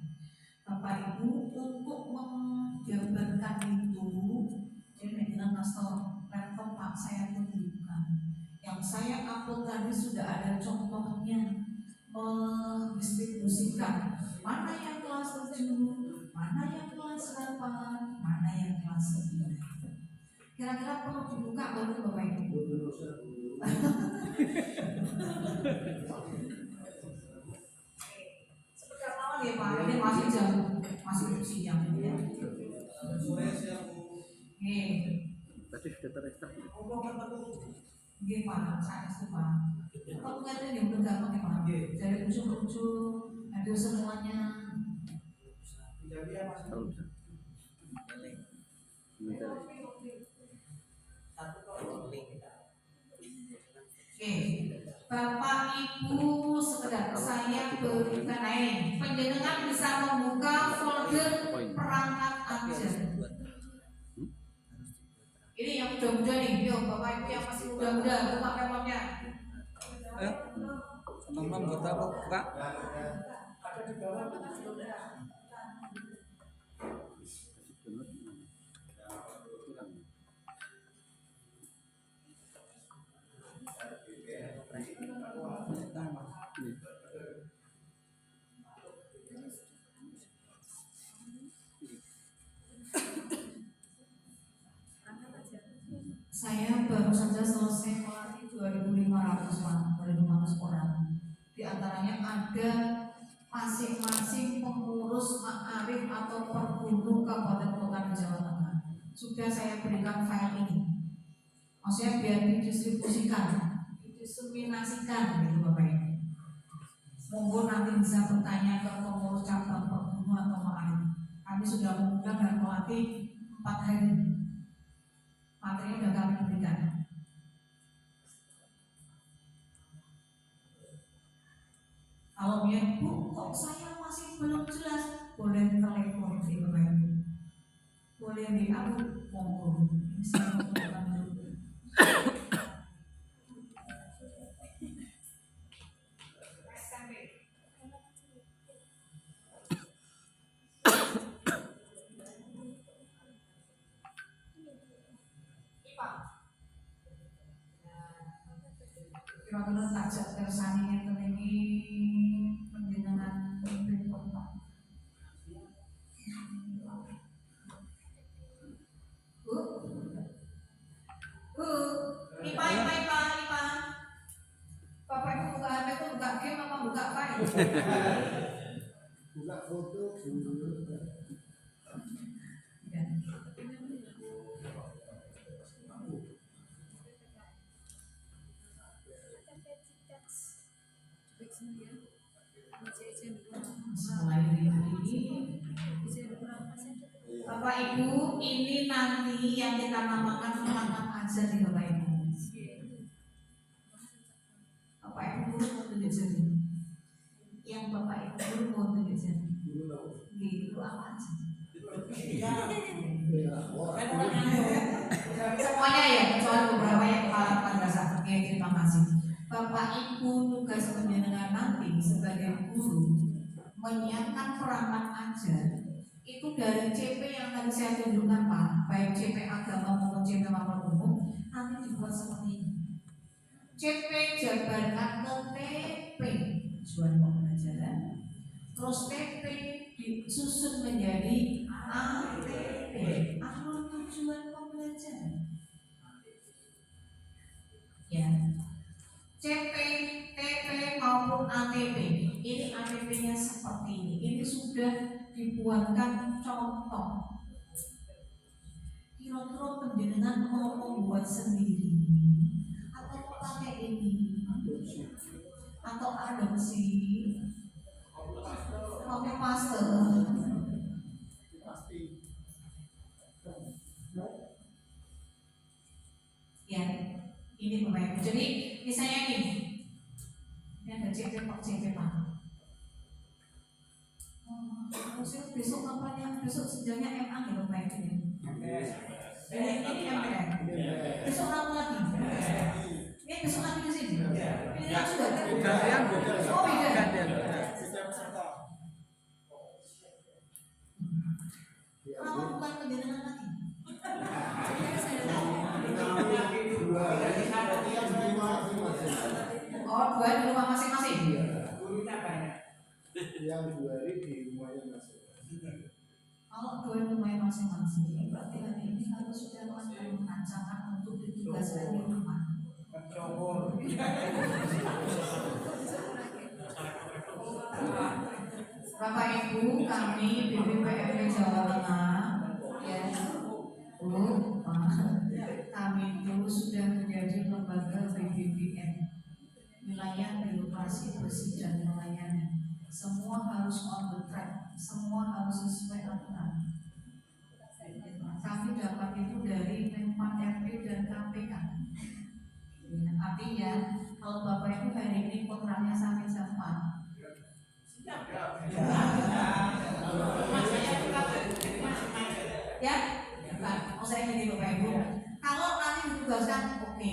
Speaker 1: Bapak Ibu untuk menggambarkan itu, jadi dengan master laptop Pak saya tunjukkan. Yang saya upload tadi sudah ada contohnya mendistribusikan mana yang kelas 7, mana yang kelas 8, mana yang kelas 9. Kira-kira perlu dibuka baru Bapak Ibu. Seperti apa ya Pak? Ini masih siang ya.
Speaker 4: Tadi sudah terestart.
Speaker 1: Oke Pak, saya setuju. Kalau nggak yang udah gampang ya Pak. Dari ujung ke ujung, ada semuanya.
Speaker 4: Kalau bisa.
Speaker 1: Oke, Bapak Ibu sekedar saya berikan penjenengan bisa membuka folder perangkat ajar. Ini yang muda-muda nih, yuk Bapak Ibu yang masih muda-muda buka laptopnya.
Speaker 4: Teman buat apa buka?
Speaker 1: Saya baru saja selesai melatih 2.500 orang. Di antaranya ada masing-masing pengurus ma'arif atau perguru kabupaten kota di Jawa Tengah. Sudah saya berikan file ini. Maksudnya biar didistribusikan, didiseminasikan gitu Bapak Ibu. Monggo nanti bisa bertanya ke pengurus cabang perguru atau ma'arif. Kami sudah mengundang dan melatih 4 hari. Materi sudah kami berikan. Kalau dia Bu, kok saya masih belum jelas, boleh telepon di Bapak Ibu. Boleh di aku monggo. Ini saya mau dulu. Kira-kira tajak tersani yang ini penjenengan report Pak. Ipa. Bapak Ibu buka HP itu buka game apa buka file?
Speaker 3: Buka foto dulu.
Speaker 1: Ya. Mulai dari ini, Bapak Ibu, ini nanti yang kita namakan perangkat ajar di Bapak Ibu. Bapak Ibu mau tunjuk sini. aja.
Speaker 2: Iya.
Speaker 3: Wah,
Speaker 2: Kan orang nganggur.
Speaker 1: Semuanya ya, kecuali beberapa yang kepala dasar. Oke, terima kasih. Bapak Ibu tugas penjenengan nanti sebagai guru menyiapkan perangkat ajar itu dari CP yang tadi saya tunjukkan Pak, baik CP agama maupun CP makhluk umum nanti dibuat seperti ini. CP jabarkan ke TP tujuan pembelajaran, terus TP disusun menjadi ATP alur tujuan pembelajaran. Ya, CP, TP maupun ATP. Ini ATP-nya seperti ini. Ini sudah dibuatkan contoh. Kira-kira penjenengan mau membuat sendiri atau pakai ini atau adopsi pakai paste.
Speaker 3: pasti.
Speaker 1: Ya, ini Bapak. Jadi misalnya ini ada CP Pak, CP Pak. Besok kampanye, besok sejarahnya MA ya Bapak ini. Ini MPR. Besok kamu lagi. Ini besok lagi di sini. Ini juga kan?
Speaker 4: Gantian Bu.
Speaker 1: Oh iya.
Speaker 4: Gantian.
Speaker 1: Kamu bukan penjenengan lagi. Oh, dua di rumah masing-masing.
Speaker 2: Gurunya banyak.
Speaker 3: Yang 2 hari di rumahnya masing.
Speaker 1: Kalau dua di rumah masing-masing, berarti hari ini kalau sudah melakukan rancangan untuk ditugaskan di rumah.
Speaker 2: Kecokor.
Speaker 1: Bapak Ibu, kami BPPRW Jawa Tengah, ya, Bu, Pak, kami itu sudah menjadi lembaga BBBM, wilayah birokrasi bersih dan melayani. Semua harus on the track, semua harus sesuai aturan. Kami dapat itu dari Menpan RP dan KPK. Ya, artinya kalau Bapak Ibu hari ini kontraknya sampai jam 4. Ya, nah, mau saya gini Bapak Ibu. Kalau nanti ditugaskan, oke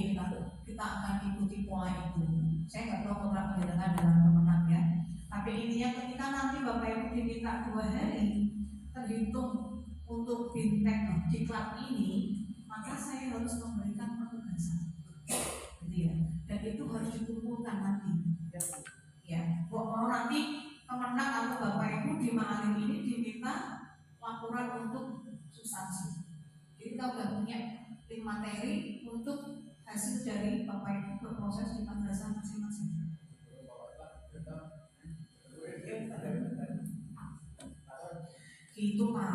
Speaker 1: kita akan ikuti pola itu. Saya nggak tahu kontrak penjagaan dengan pemenang ya. Tapi intinya ketika nanti Bapak Ibu diminta 2 hari terhitung untuk bintek diklat ini, maka saya harus memberikan penugasan, gitu ya. Dan itu harus dikumpulkan nanti. Ya, kalau nanti pemenang atau Bapak Ibu di Ma'alim ini diminta laporan untuk substansi. Jadi kita sudah punya tim materi untuk hasil dari Bapak Ibu berproses di madrasah masing-masing. Gitu Pak.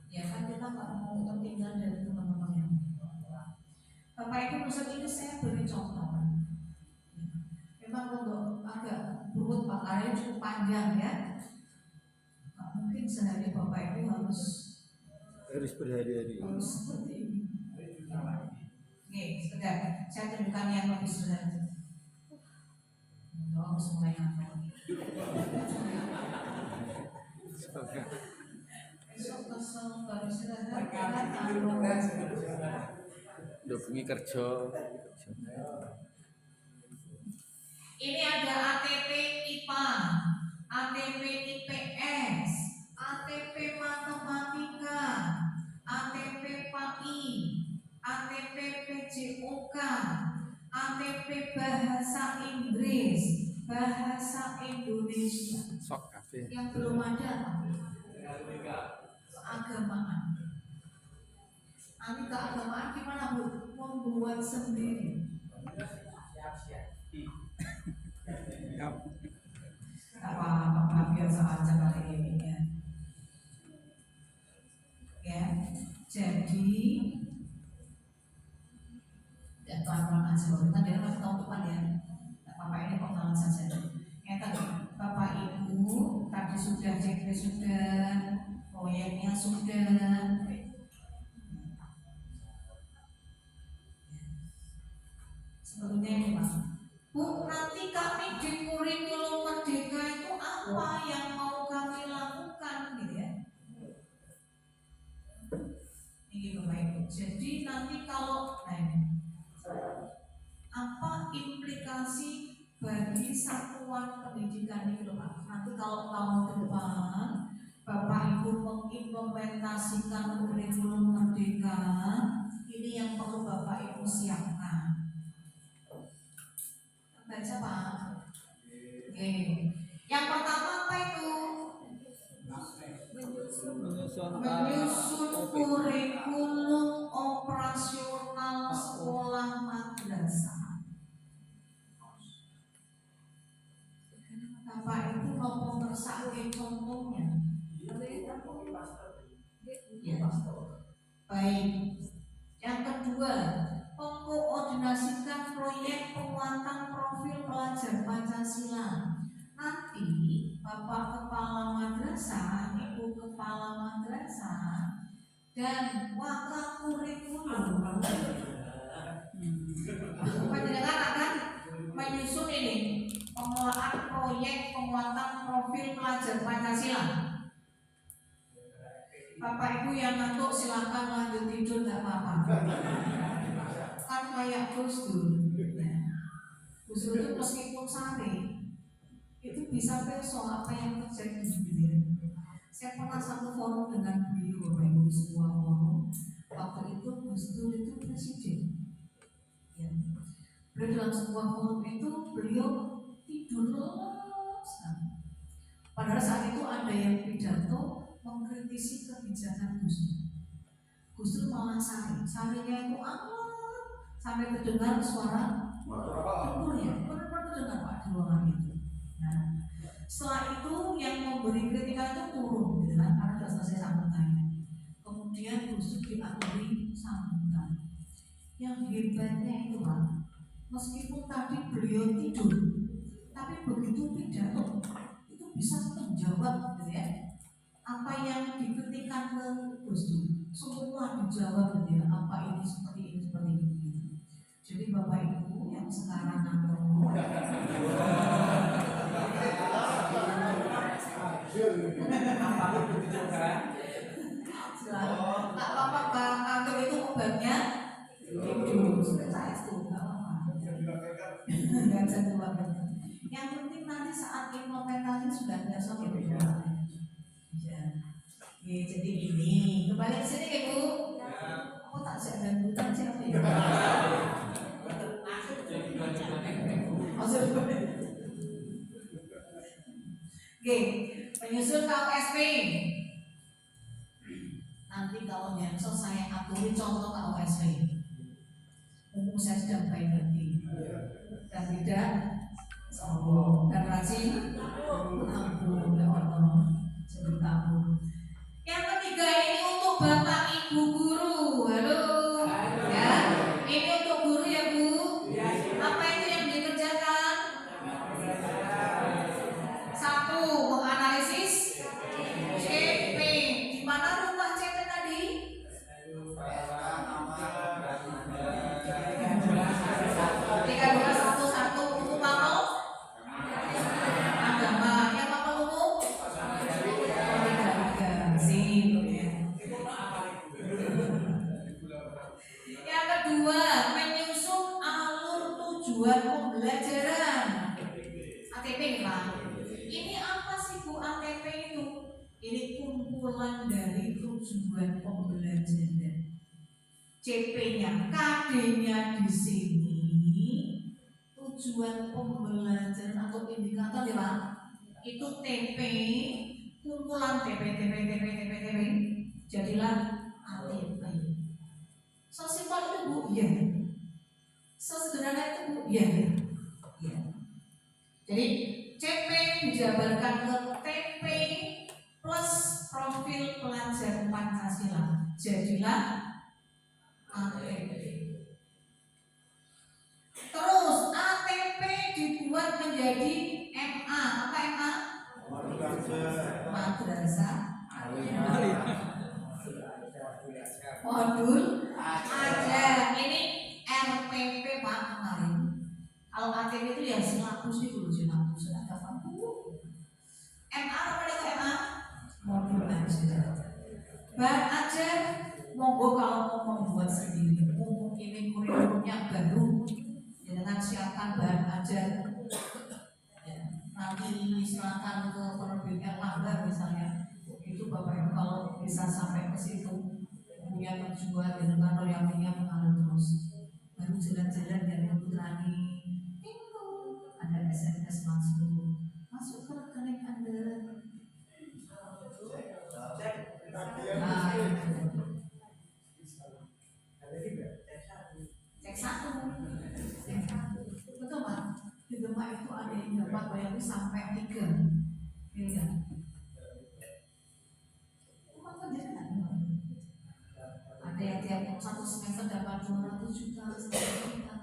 Speaker 1: Ya kan kita nggak mau tertinggal dari teman-teman yang Bapak Ibu pusat ini saya beri contoh. Memang untuk agak berut pakarnya cukup panjang ya. Nggak mungkin sehari Bapak Ibu harus
Speaker 4: berhari-hari.
Speaker 1: harus seperti ini. Oke, sekedar saya tunjukkan yang lebih sederhana. Harus mulai ngapel. Besok kesel baru sederhana.
Speaker 4: Udah pergi kerja.
Speaker 1: Ini ada ATP IPA, ATP IPS, ATP Matematika, ATP PAI, ATP PJOK, ATP Bahasa Inggris, Bahasa Indonesia.
Speaker 4: Sok kafe.
Speaker 1: Yang belum ada keagamaan. Nanti keagamaan gimana Bu? Membuat sendiri. Apa biasa aja kali ini ya. Ya, jadi ya pelan-pelan aja. Kita dari masih tahun depan ya. Bapak ini pelan saja. Tadi Bapak Ibu tadi sudah CP sudah, proyeknya sudah. Sebelumnya ini Pak. Bu, nanti kami di kurikulum Merdeka itu apa yang mau kami kalau apa implikasi bagi satuan pendidikan ini loh Pak. Nanti kalau tahun depan Bapak Ibu mengimplementasikan kurikulum merdeka, ini yang perlu Bapak Ibu siapkan. Baca Pak. Oke. Yang pertama apa itu? Menyusun kurikulum operasional sekolah madrasah. Bapak Ibu mau ngersake contohnya? Ya. Baik. Yang kedua, mengkoordinasikan proyek penguatan profil pelajar Pancasila. Nanti Bapak Kepala Madrasah, Ibu Kepala Madrasah, dan wakil kurikulum pendidikan akan menyusun ini pengelolaan proyek penguatan profil pelajar Pancasila. Bapak Ibu yang ngantuk silakan lanjut tidur, tidak apa-apa. Kan kayak Gus Dur. Gus Dur itu meskipun sare itu bisa besok apa yang terjadi gitu ya. Saya pernah satu forum dengan beliau, Bapak Ibu, sebuah forum. Waktu itu Gus Dur itu presiden. Ya. Beliau dalam sebuah forum itu beliau tidur lemas. Padahal saat itu ada yang pidato mengkritisi kebijakan Gus Dur. Gus Dur malah sarinya itu aman sampai terdengar suara tempur ya, benar-benar terdengar Pak di ruangan itu. Nah, setelah itu yang memberi kritikan itu turun, gitu kan, karena sudah selesai sambutannya. Kemudian Gus Dur diakhiri sambutan. Yang hebatnya itu Pak, meskipun tadi beliau tidur, tapi begitu pidato itu bisa menjawab, gitu ya. Apa yang dikritikkan ke Gus Dur semua dijawab, gitu ya. Apa ini seperti ini seperti ini gitu. Jadi Bapak Ibu yang sekarang nonton silakan. Tak apa-apa Pak, kantor itu obatnya tidur. Saya itu nggak apa-apa. Nggak bisa keluar. Yang penting nanti saat implementasi sudah biasa berdua. Ya, jadi ini kembali ke sini ya Bu. Aku tak siap dan bukan siapa ya. Oke, menyusun KUSP. Nanti kalau yang selesai aturi contoh KUSP. Umum saya sudah baik ngerti dan tidak sombong dan rajin menabung jadi tabung. Yang ketiga ini untuk Bapak Ibu guru. Halo. Ya. Ini untuk guru ya Bu. Apa itu yang dikerjakan? Satu, menganalisis CP. Di mana rumah CP tadi? 1311 untuk pamel agama. Yang pamel umum? Yang kedua, menyusun alur tujuan pembelajaran. ATP nih Pak. Ini apa sih Bu ATP itu? Ini kumpulan dari tujuan pembelajaran. CP-nya, KD-nya di sini. Tujuan pembelajaran atau indikator ya Pak. Itu TP, kumpulan TP. Jadilah ATP. Sesimpel itu Bu, iya. Sesederhana itu Bu, iya. Jadi CP dijabarkan ke TP plus profil pelajar Pancasila. Jadilah ATP. Terus ATP dibuat menjadi MA. Apa MA? Madrasah modul aja. Ini RPP Pak kemarin. Kalau ATP itu ya silabus itu loh, silabus ada apa? MA apa itu MA? Modul aja. Bahan aja monggo kalau mau membuat sendiri. yang baru, dengan siapkan bahan ajar. Ya, nanti silakan ke penerbit Erlangga misalnya, itu Bapak Ibu kalau bisa sampai ke situ punya tujuan dengan royalnya mengalir terus, baru jalan-jalan dari Putrani, ada SMS masuk ke rekening Anda. Nah, cek satu, betul Pak? Di Demak itu ada yang dapat bayarnya sampai 3 miliar. Ada yang tiap satu semester dapat 200 juta, 1 juta.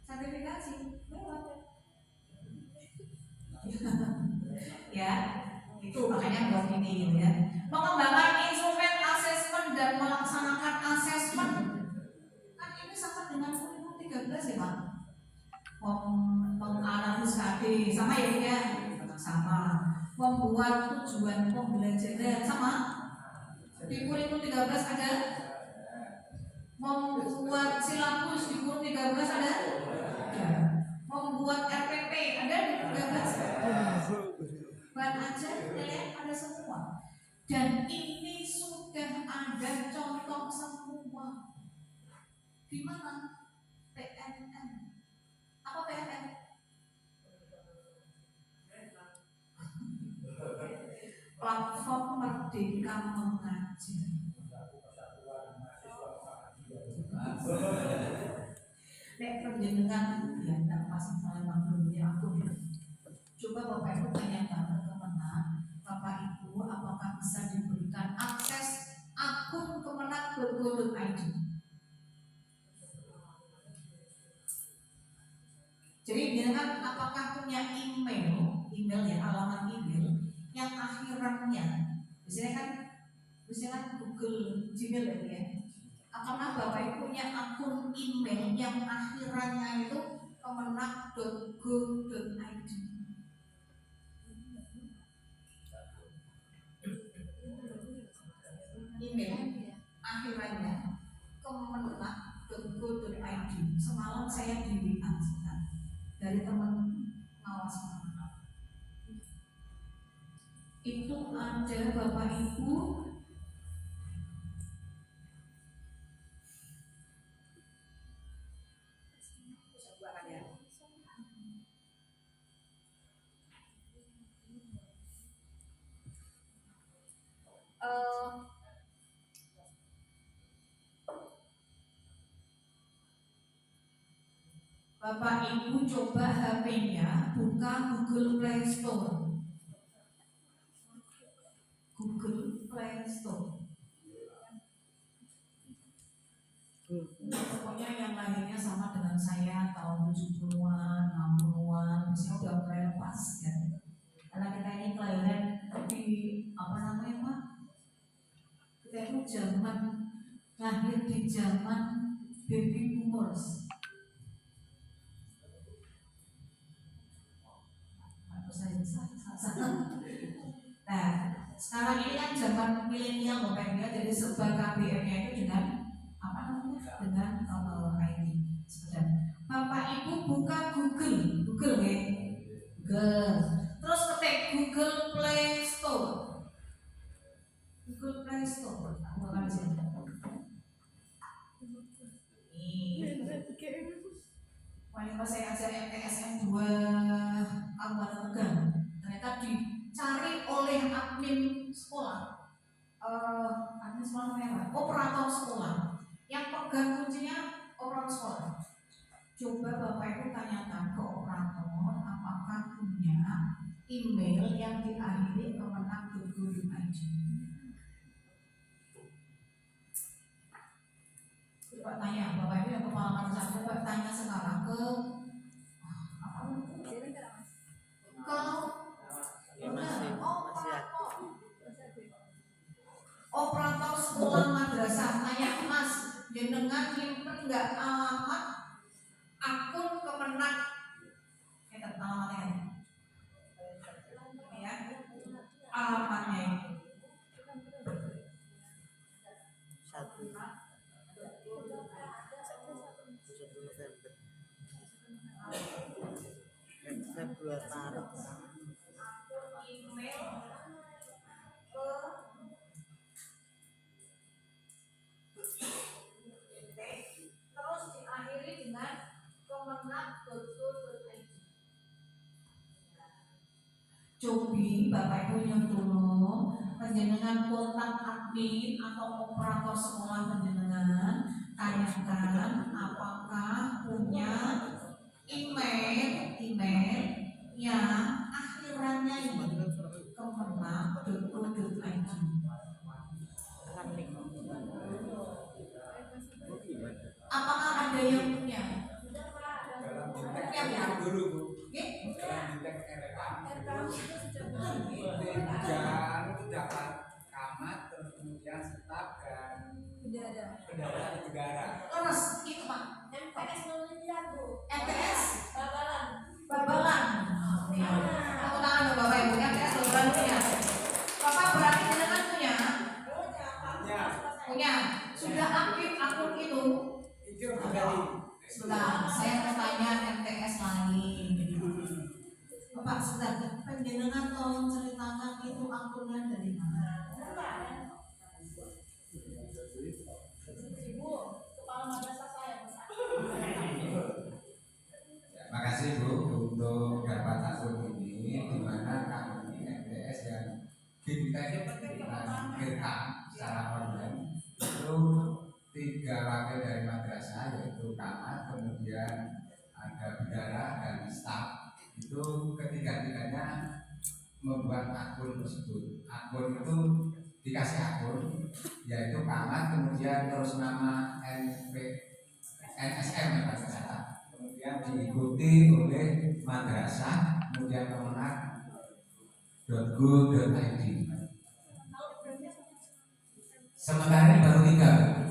Speaker 1: Sertifikasi lewat. Ya, itu makanya buat ini gitu ya. Mengembangkan instrumen asesmen dan melaksanakan asesmen. Kan ini sama dengan kurikulum 13 ya Pak. Menganalisis KD sama ya ya, sama. Membuat tujuan pembelajaran sama. Di kurikulum 13 ada. Membuat silabus di kurikulum 13 ada. Ya. Membuat RPP ada di 13. Bahan ajar penilaian ada semua. Dan ini sudah ada contoh semua. Di mana? PNN. Apa PNN? Platform Merdeka Mengajar. Nek penjenengan ya tidak pasti salah makhluknya aku ya. Coba Bapak Ibu tanyakan ke Kemenang, Bapak Ibu apakah bisa diberikan akses akun kemenang.go.id. Jadi dengan apakah punya email ya, alamat email yang akhirannya misalnya Google Gmail ya. Apakah Bapak Ibu punya akun email yang akhirannya itu kemenang.go.id? Email akhirannya kemenang.go.id. Semalam saya di WA dari teman ngawas itu ada Bapak Ibu Bapak Ibu coba HP-nya buka Google Play Store. Google Play Store. Pokoknya yang lahirnya sama dengan saya tahun 70-an, 60-an, misalnya udah mulai lepas ya. Karena kita ini kelahiran di apa namanya Pak? Kita itu zaman lahir di zaman baby boomers. Nah, sekarang ini kan zaman milenial Bapak Ibu, jadi serba KBM-nya itu dengan apa namanya? Dengan ID. Bapak Ibu buka Google ya. Google. Terus ketik Google Play Store. Google Play Store. Aku akan sini. Wanita saya ajar MTSN 2 Kabupaten Tegal. Ternyata dicari oleh admin sekolah. Admin sekolah namanya operator sekolah. Yang pegang kuncinya operator sekolah. Coba Bapak Ibu tanyakan ke operator apakah punya email yang diakhiri kemenang.go.id. Coba tanya Bapak Ibu yang kepala madrasah, coba tanya sekarang ke operator sekolah madrasah, tanya Mas, jenengan nyimpen nggak alamat akun kemenang? Alamatnya ya, alamatnya
Speaker 5: November.
Speaker 1: email ke terus diakhiri dengan kemenang.go.id. Cobi Bapak Ibu yang tolong panjenengan kontak admin atau operator sekolah panjenengan, tanyakan apakah punya email yang akhirannya ini kemenang.go.id. Apakah ada yang punya?
Speaker 2: Dalam dulu Bu. Dapat kamat terus kemudian staf dan bendara negara.
Speaker 1: Terus itu Pak.
Speaker 5: MTS menunjukkan Bu.
Speaker 1: MTS
Speaker 5: Babalan.
Speaker 1: Babalan. Aku tangan dong Bapak Ibu. MTS Babalan punya. Bapak berarti jenengan punya? Punya. Sudah aktif akun itu?
Speaker 2: Itu kembali.
Speaker 1: Sebentar, saya mau tanya MTS lain. Bapak, sebentar, penjenengan tolong ceritakan itu akunnya dari mana?
Speaker 5: Ibu, kepala madrasah saya.
Speaker 6: Makasih Bu untuk dapat akun ini, di mana kami MTS yang fintech kita secara online itu 3 wakil dari madrasah, yaitu kamar, kemudian ada bendara dan staf. Itu ketiga-tiganya membuat akun tersebut. Akun itu dikasih akun, yaitu kamar, kemudian terus nama NSM ya Pak Salah. Kemudian diikuti oleh madrasah, kemudian kemenang.go.id. Sementara ini baru 3.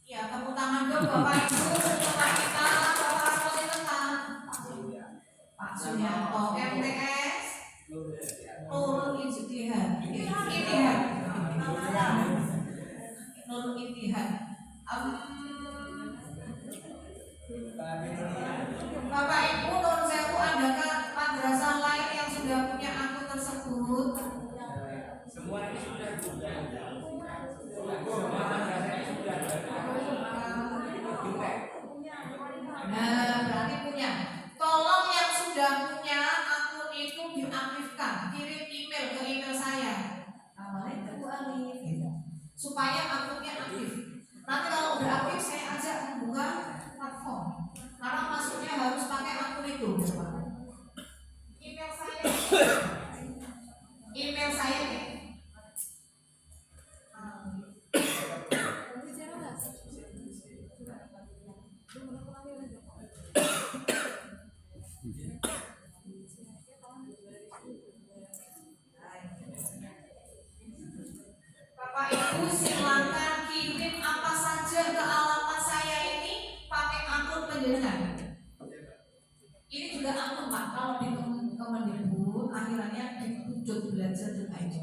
Speaker 1: Ya, tepuk tangan dong Bapak Ibu. Bapak kita, Bapak Asmodi tentang Pak Suyanto, MTS Nurul Ijtihad. Nurul Ijtihad. Bapak Ibu, Nur Sewu, adakah madrasah lain yang sudah punya akun tersebut?
Speaker 2: Semua ini sudah semua madrasah ini sudah
Speaker 1: Nah, berarti punya. Tolong yang sudah punya akun itu diaktifkan, kirim email ke email saya. Awalnya Bu Ali, gitu. Supaya akunnya aktif. Nanti kalau udah aktif saya ajak membuka platform. Karena masuknya harus pakai akun itu. Email saya. Email saya. Bapak Ibu silakan kirim apa saja ke alamat saya ini pakai akun penjenengan. Ini juga akun Pak, kalau di Kemendikbud akhirannya belajar.id.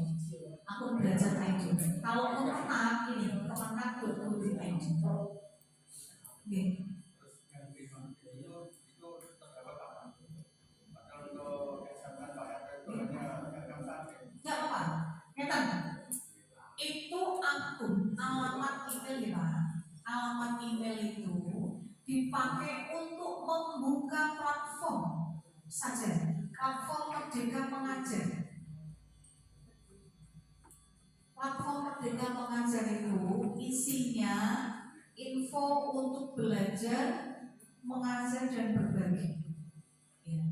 Speaker 1: Akun belajar.id. Kalau kemenang ini kemenang.go.id. Oke. Tidak apa-apa. Ngeten. Itu akun alamat email ya Pak. Alamat email itu dipakai untuk membuka platform saja. Platform Merdeka Mengajar. Platform Merdeka Mengajar itu isinya info untuk belajar, mengajar dan berbagi. Ya.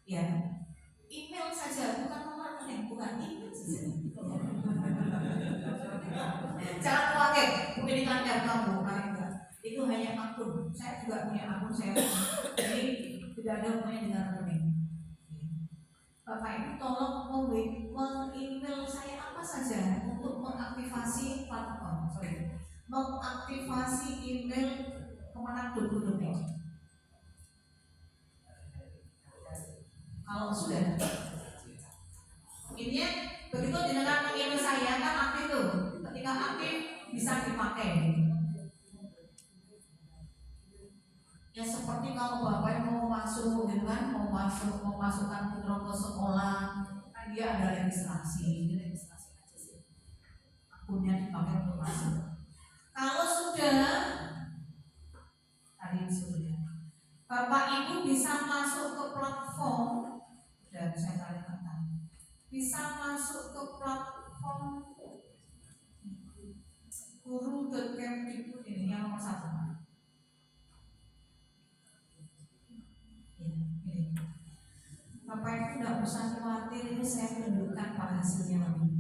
Speaker 1: Ya. Email saja, bukan nomor rekening, bukan email saja. Jangan pakai pendidikan kamu, enggak. Itu hanya akun. Saya juga punya akun saya. Jadi tidak ada hubungannya dengan rekening. Bapak Ibu tolong meng-email saya apa saja untuk mengaktifasi platform, mengaktifasi email kemenang.go.id. Kalau sudah, ini begitu jenengan email saya kan aktif tuh. Ketika aktif bisa dipakai. Ya seperti kalau Bapak mau memasukkan putra ke sekolah, kan dia ada registrasi aja sih. Akunnya dipakai untuk masuk. Kalau sudah tadi sudah, Bapak Ibu bisa masuk ke platform dan saya tarik kata, bisa masuk ke platform guru.kemdikbud ini yang nomor 1. Ya, ini. Bapak Ibu tidak usah khawatir, ini saya tunjukkan pada hasilnya nanti.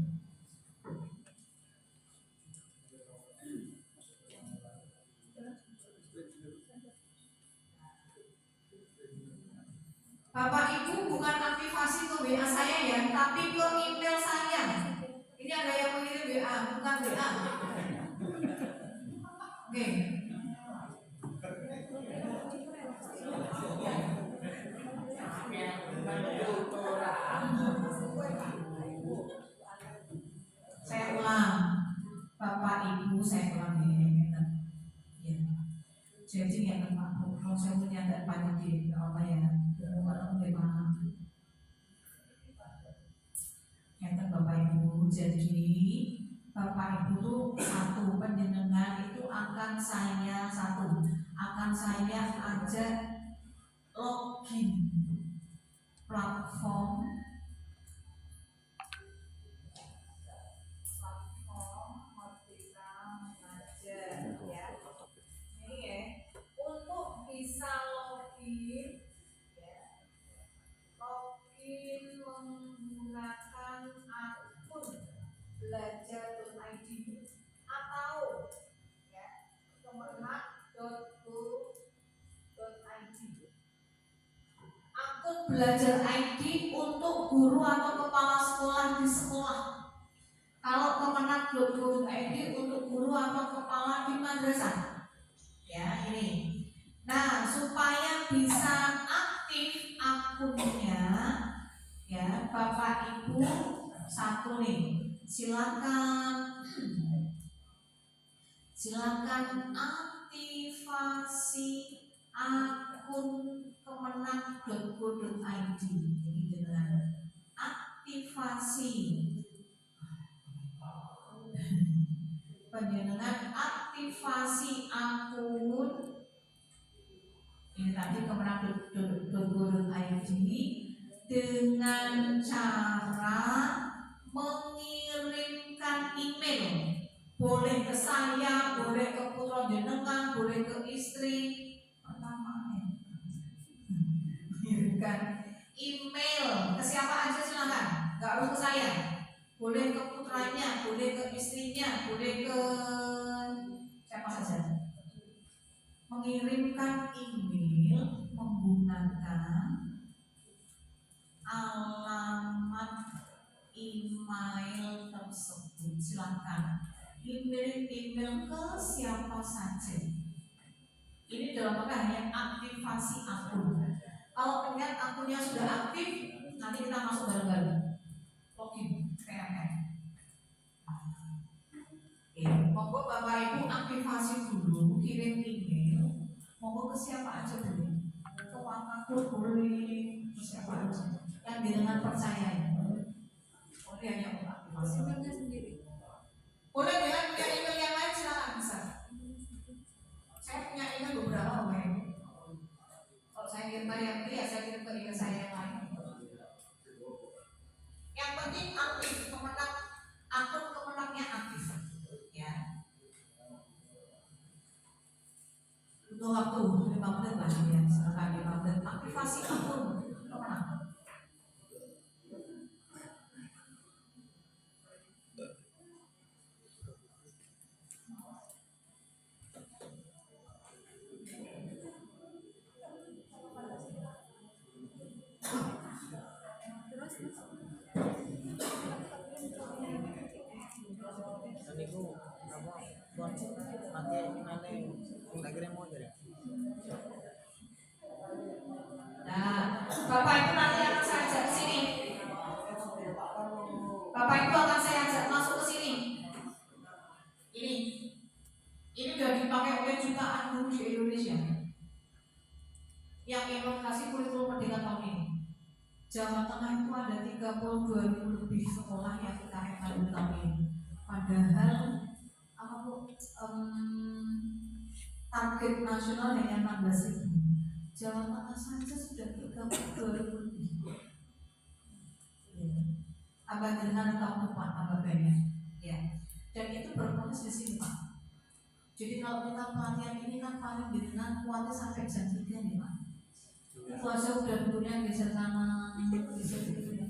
Speaker 1: Bapak Ibu bukan aktivasi ke WA saya ya, tapi ke email saya. Ini ada yang mengirim WA, bukan WA. Oke. Saya ulang, Bapak Ibu saya ulang ini. Ya. Jadi yang Pak, kalau saya punya ada banyak di apa ya, orang bagaimana? Yang Bapak Ibu, jadi Bapak Ibu tuh satu penjenengan itu akan saya ajak login platform Merdeka Mengajar ya. Ini ya, untuk bisa login menggunakan akun belajar.id atau ya kemenak.go.id. Akun belajar ID untuk guru atau kepala sekolah di sekolah. Kalau kemenak.go.id untuk guru atau kepala di madrasah. Ya, ini. Nah, supaya bisa aktif akunnya, ya Bapak Ibu satu nih, silakan aktivasi akun kemenak.go.id. Jadi dengan aktivasi penjenengan aktivasi akun ini tadi kemenak.go.id dengan cara mengirimkan email, boleh ke saya, boleh ke putra jenengan, boleh ke istri. Pertama mengirimkan email ke siapa aja silakan, nggak harus ke saya, boleh ke putranya, boleh ke istrinya, boleh ke siapa saja. Mengirimkan email menggunakan alamat email tersebut. Silakan email ke siapa saja. Ini dalam rangka hanya aktivasi akun. Kalau ternyata akunnya sudah aktif, nanti kita masuk bareng-bareng login PMN. Monggo Bapak Ibu aktivasi dulu, kirim email. Monggo ke siapa aja boleh, ke Pak Kur boleh, ke siapa aja yang dengan percaya ya. Boleh hanya untuk aktivasi sendiri. Boleh dengan punya email yang lain silakan bisa. Saya punya email beberapa Bapak Ibu. Kalau saya kirim ke yang dia, saya kirim ke email saya yang lain. Yang penting aktif, akun kemenaknya aktif. Butuh waktu 5 menit lah ya, silakan 5 menit aktivasi akun kemenang. Nah, Bapak Ibu nanti akan saya ajak ke sini. Bapak Ibu akan saya ajak masuk ke sini. Ini sudah dipakai oleh jutaan guru di Indonesia yang implementasi kurikulum Merdeka tahun ini. Jawa Tengah itu ada 32.000 lebih sekolah yang IKN tahun ini. Padahal apa bu, target nasional hanya 16.000. Jawa Tengah saja sudah 32.000 lebih. Tambah dengan tahun depan tambah banyak. Ya. Dan itu berproses di sini Pak. Jadi kalau kita pelatihan ini kan paling dengan kuatnya sampai jam 3 nih Pak. Kuasa udah bentuknya geser kanan, geser kiri,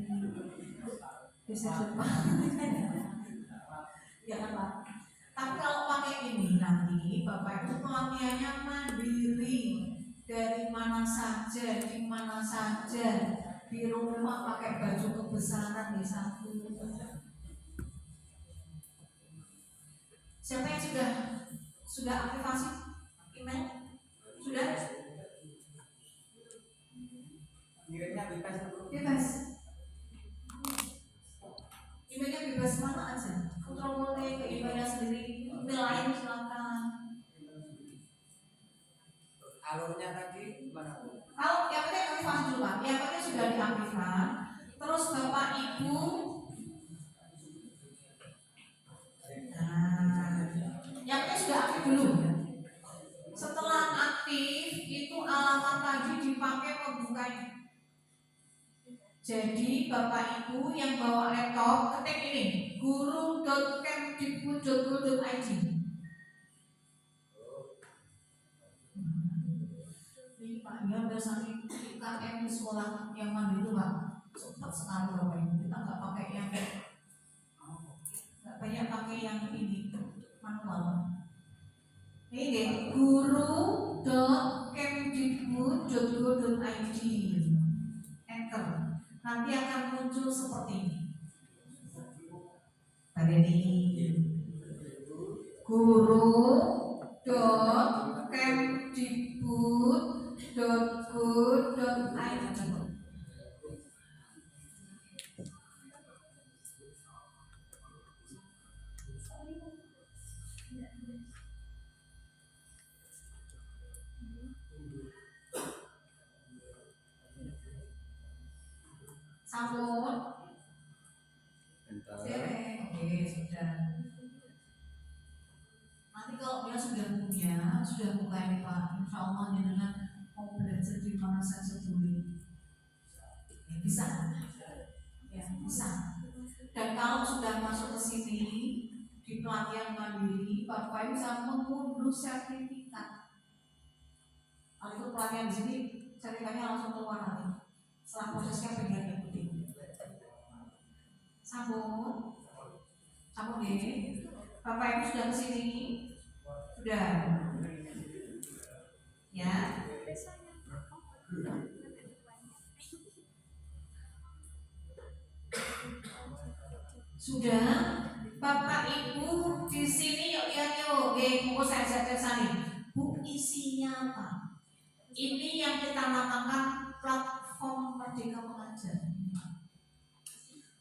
Speaker 1: geser depan. Ya kan Pak. Tapi kalau pakai ini nanti Bapak itu pelatihannya mandiri, dari mana saja, di mana saja, di rumah pakai baju kebesaran di satu. Siapa yang sudah aktifasi email? Sudah?
Speaker 2: Ngirimnya bebas dulu.
Speaker 1: Bebas. Emailnya bebas mana aja. Kontrol ke emailnya sendiri. Email lain silakan.
Speaker 2: Alurnya tadi gimana Bu?
Speaker 1: Kalau yang penting aktifasi dulu Pak. Yang penting sudah diaktifkan. Terus Bapak Ibu. Yang penting sudah aktif dulu. Setelah aktif itu alamat tadi dipakai membukanya. Jadi Bapak Ibu yang bawa laptop ketik ini guru.kemdikbud.go.id. Ini Pak ya udah saking IKM di sekolah yang mana itu Pak. Cepat sekali Bapak Ibu. Kita nggak pakai yang nggak banyak pakai yang ini manual. Ini guru.kemdikbud.go.id. Enter. Nanti akan muncul seperti ini. Pada ini guru.kemdikbud.go.id. Sampun. Oke, sudah. Nanti kalau dia sudah buka ini Pak, insya Allah dengan mau belajar di mana saja boleh. Ya, bisa. Ya, bisa. Dan kalau sudah masuk ke sini di pelatihan mandiri, Bapak bisa mengunduh sertifikat. Kalau itu pelatihan di sini, sertifikatnya langsung keluar nanti. Setelah prosesnya bagian ikuti. Sambung deh. Bapak Ibu sudah kesini? Sudah. Ya. Sudah. Bapak Ibu di sini yuk lihat yuk. Buku saya sani. Bu isinya apa? Ini yang kita namakan platform Merdeka Mengajar.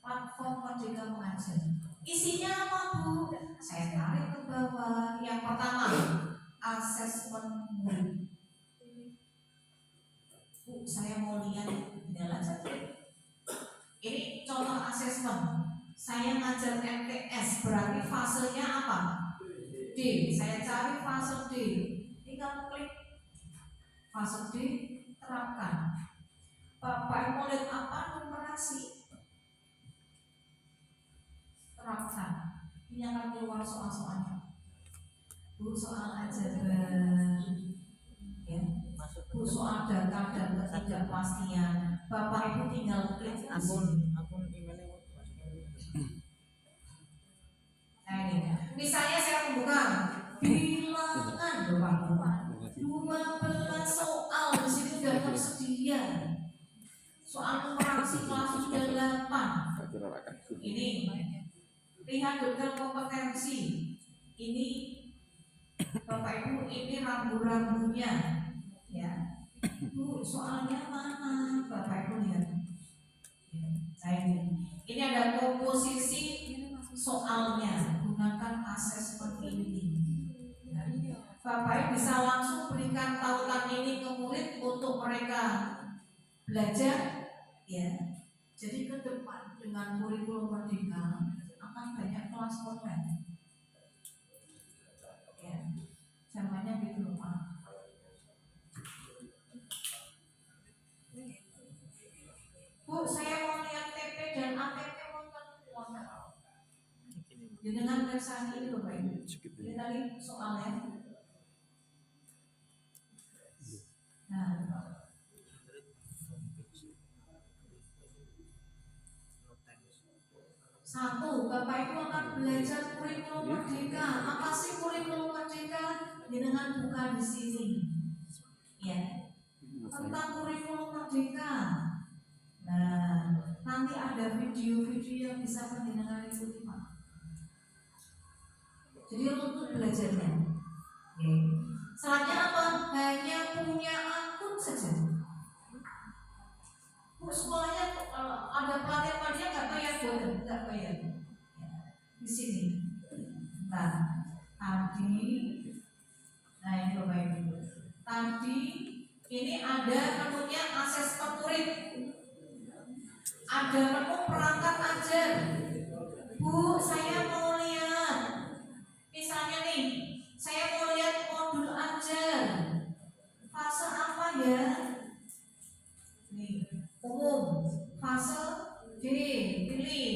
Speaker 1: Platform Merdeka Mengajar. Isinya apa Bu? Saya tarik ke bawah. Yang pertama, asesmen murid. Bu, saya mau lihat jalan saja. Ini contoh asesmen. Saya ngajar MTS, berarti fasenya apa? D. Saya cari fase D. Ini kamu klik fase D, terapkan. Bapak mau lihat apa? Numerasi. Terapkan. Ini akan keluar soal-soalnya. Bu, soal aljabar, ya. Bu, soal data dan ketidakpastian. Bapak Ibu tinggal klik
Speaker 7: akun emailnya.
Speaker 1: Nah ini, misalnya saya membuka bilangan Bapak. 12 soal di sini sudah tersedia. Soal numerasi kelas sudah 8. Ini lihat detail kompetensi. Ini Bapak Ibu, ini rambu-rambunya, ya. Bu, soalnya mana? Bapak Ibu lihat. Ya, saya ini ada komposisi soalnya. Gunakan asesmen ini. Ya. Bapak Ibu bisa langsung berikan tautan ini ke murid untuk mereka belajar Ya, jadi ke depan dengan kurikulum merdeka akan banyak kelas online. Ya, zamannya gitu loh Pak. Bu, saya mau lihat TP dan ATP wonten. Jadi dengan kesan ini loh Pak. Ini tadi soalnya. Nah, satu, Bapak Ibu akan belajar kurikulum merdeka. Apa sih kurikulum merdeka? Dengan buka di sini. Ya, tentang kurikulum merdeka. Nah, nanti ada video-video yang bisa pendengar ikuti Pak. Jadi untuk belajarnya. Oke. Selanjutnya apa? Hanya punya akun saja. Bu, sekolahnya ada pelatihan nggak bayar, nggak bayar. Di sini. Nah, tadi, nah ini Bapak Ibu. Tadi ini ada menunya asesmen murid. Ada menu perangkat ajar. Bu, saya mau lihat. Misalnya nih, saya mau lihat modul ajar. Fase apa ya? Nih, umum. Fase D, pilih.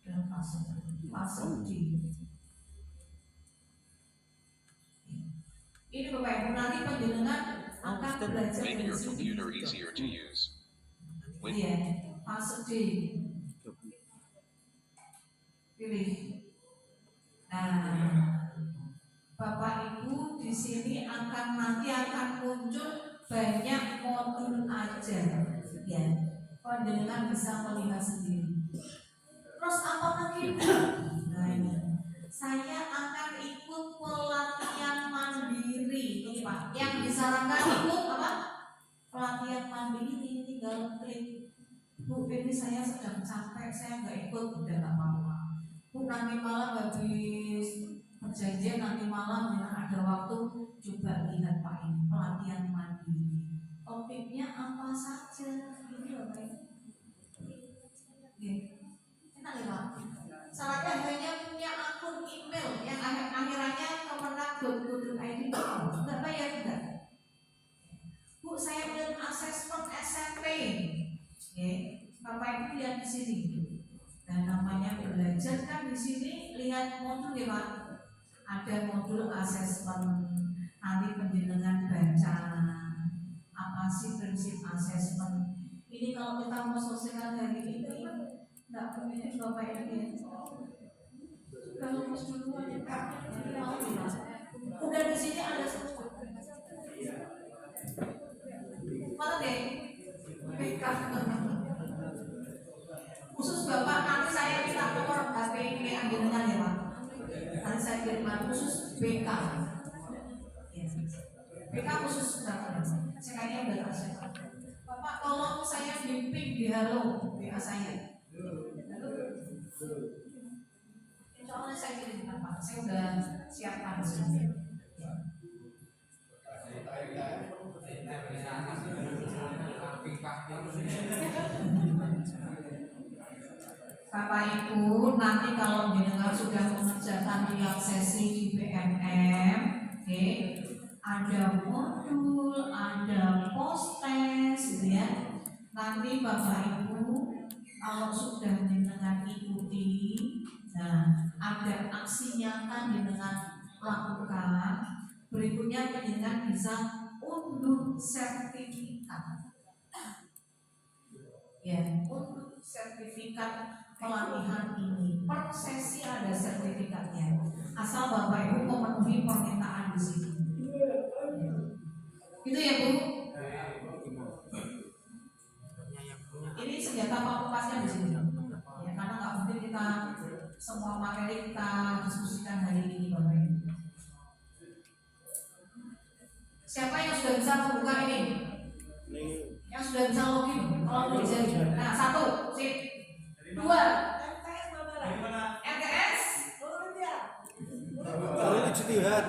Speaker 1: Dan fase D. Ini Bapak Ibu, nanti penjenengan akan belajar
Speaker 8: Make
Speaker 1: dari
Speaker 8: your
Speaker 1: sini.
Speaker 8: computer easier to use.
Speaker 1: Iya, fase D. Pilih. Nah, Bapak Ibu di sini nanti akan muncul banyak modul ajar. Ya, pendengar bisa melihat sendiri. Terus apa lagi? Nah ini, saya akan ikut pelatihan mandiri. Ini Pak, yang disarankan ikut apa? Pelatihan mandiri. Tinggal klik. Bu, ini saya sedang capek, saya nggak ikut, udah nggak apa-apa. Bu, nanti malam habis perjanjian, nanti malam ya ada waktu, coba lihat Pak ini pelatihan mandiri. Topiknya apa saja? Ini loh Pak. Enak ya Pak. Salahnya hanya punya akun email yang akhirannya kemenang.go.id. Nggak bayar juga. Bu, saya belum asesmen SMP. Oke, Bapak Ibu lihat di sini. Dan namanya belajar kan di sini, lihat modul ya Pak. Ada modul asesmen. Nanti penjenengan baca apa sih prinsip asesmen. Ini kalau kita mau sosial hari ini nggak punya Bapak Ibu. Kalau lulus duluan ya Pak, mau ya. Udah di sini ada semua. Mana deh? Khusus Bapak, nanti saya minta nomor HP ini anjuran ya Pak. Nanti saya kirimkan khusus BK. BK khusus Bapak. Saya kayaknya udah kasih. Bapak, tolong saya bimbing di halo BK saya. Insya Allah saya kirimkan Pak. Saya udah siapkan di sini. Bapak Ibu, nanti kalau jenengan sudah mengerjakan relaksasi di PMM, oke, ada modul, ada post-test, gitu ya. Nanti Bapak Ibu, kalau sudah jenengan ikuti, nah ada aksi nyata jenengan lakukan. Berikutnya jenengan bisa unduh sertifikat. Ya, untuk sertifikat pelatihan ini per sesi ada sertifikatnya. Asal Bapak Ibu memenuhi permintaan di sini. Gitu ya Bu. Ini senjata pamungkasnya di sini. Ya, karena nggak mungkin kita semua materi kita diskusikan hari ini Bapak Ibu. Siapa yang sudah bisa membuka ini? Yang sudah bisa login, kalau bisa. Nah, 1, sip. 2, MTS.
Speaker 4: Kalau itu jihad.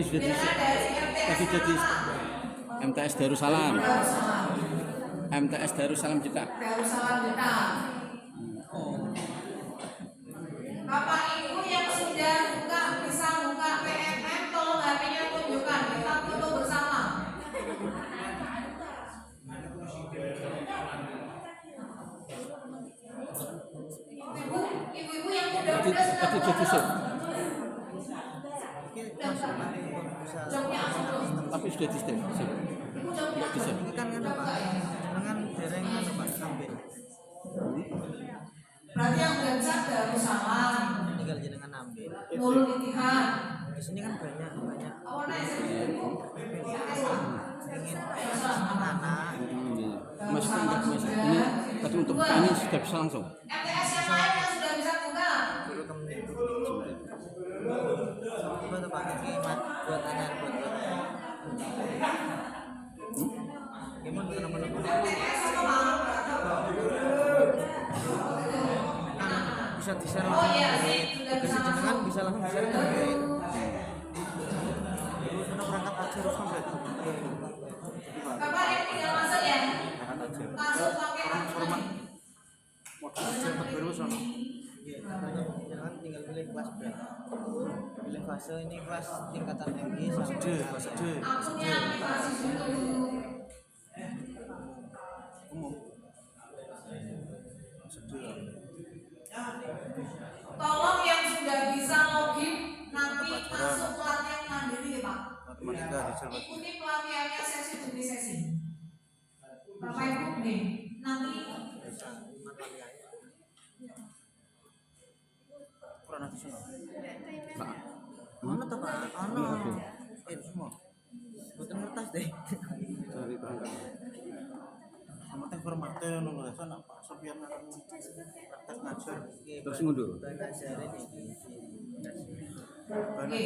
Speaker 4: sudah di
Speaker 1: Bendera dari MTS
Speaker 4: tadi jadi
Speaker 1: apa?
Speaker 4: MTS Darussalam.
Speaker 1: Darussalam.
Speaker 4: MTS Darussalam Cetak.
Speaker 1: Darussalam Cetak. Bapak Ibu yang sudah buka bisa buka PMM, tolong HP-nya tunjukkan, kita foto bersama. Ibu-ibu yang muda-muda sudah
Speaker 4: Tadi
Speaker 1: buka
Speaker 4: jadi sih.
Speaker 1: Jawabnya apa belum?
Speaker 4: Tapi sudah di step.
Speaker 1: Ibu jawabnya apa?
Speaker 7: Ini kan kan Pak, dengan dereng kan Pak sampai
Speaker 1: Berarti yang udah bisa Darussalam,
Speaker 7: tinggal jenengan ambil.
Speaker 1: Nurul Ittihad.
Speaker 7: Di sini kan banyak
Speaker 1: Apa namanya?
Speaker 7: ingin anak
Speaker 4: Mas enggak Mas. Ini tadi untuk ini sudah bisa langsung.
Speaker 1: MTS yang lain yang sudah bisa buka.
Speaker 7: guru kemudian coba tuh Pak ini buat anak buat gimana teman-teman
Speaker 1: MTS apa?
Speaker 7: bisa di share
Speaker 1: Oh
Speaker 7: langsung
Speaker 1: iya sih, sudah bisa
Speaker 7: bisa jenengan
Speaker 1: masuk.
Speaker 7: bisa langsung di share ke sudah berangkat aja harus sampai
Speaker 1: Bapak yang tinggal masuk ya. Masuk pakai apa?
Speaker 7: cepat baru sono jangan tinggal pilih kelas berapa pilih fase ini kelas tingkatan MI sampai fase D
Speaker 1: Akunnya aplikasi dulu.
Speaker 7: umum
Speaker 1: Tolong yang sudah bisa login nanti masuk pelatihan mandiri ya Pak.
Speaker 7: matematika dicoba
Speaker 1: Ikuti pelatihannya sesi demi sesi. Bapak Ibu nih, nanti
Speaker 7: kurang nanti semua
Speaker 4: Pak.
Speaker 7: mana tuh Pak ano semua bukan kertas deh
Speaker 4: Cari perangkat.
Speaker 7: sama teh formatnya nunggu sana Pak Sofian akan praktek ngajar
Speaker 4: Terus mundur.
Speaker 1: oke,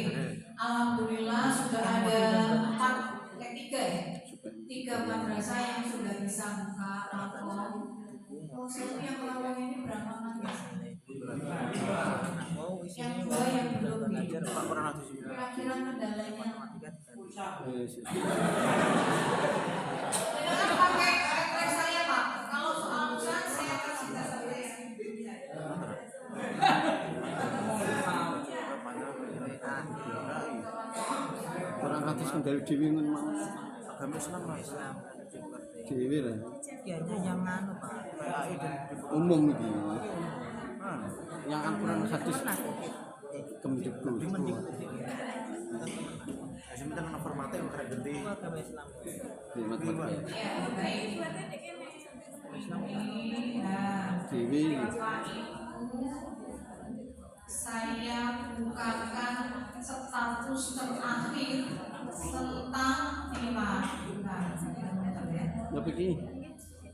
Speaker 1: alhamdulillah sudah ada 3 ya. 3 madrasah yang sudah bisa buka laptop. Satu yang laptop ini berapa mas?
Speaker 7: mau isinya
Speaker 1: Yang 2 yang belum
Speaker 7: ngajar Pak kurang nanti semua
Speaker 1: kira-kira kendalanya.
Speaker 4: Yes.
Speaker 1: Dengan pakai refresh saya Pak. Kalau soal tulisan saya kasih dasar saya.
Speaker 4: Orang hati kendali dewi men mau.
Speaker 7: agama Islam lah Islam
Speaker 4: Dewi lah.
Speaker 7: kiainya yang anu Pak PAI dan
Speaker 4: Umum iki. Yang Al-Quran hadis Kemdikbud.
Speaker 7: mending
Speaker 3: Sebentar nang formatnya yang keren gede.
Speaker 7: agama Islam
Speaker 4: Di matematika.
Speaker 1: Ya, baik. Nah,
Speaker 4: Dewi.
Speaker 1: Bapak Ibu, saya bukakan status terakhir tentang tema.
Speaker 4: Ya begini.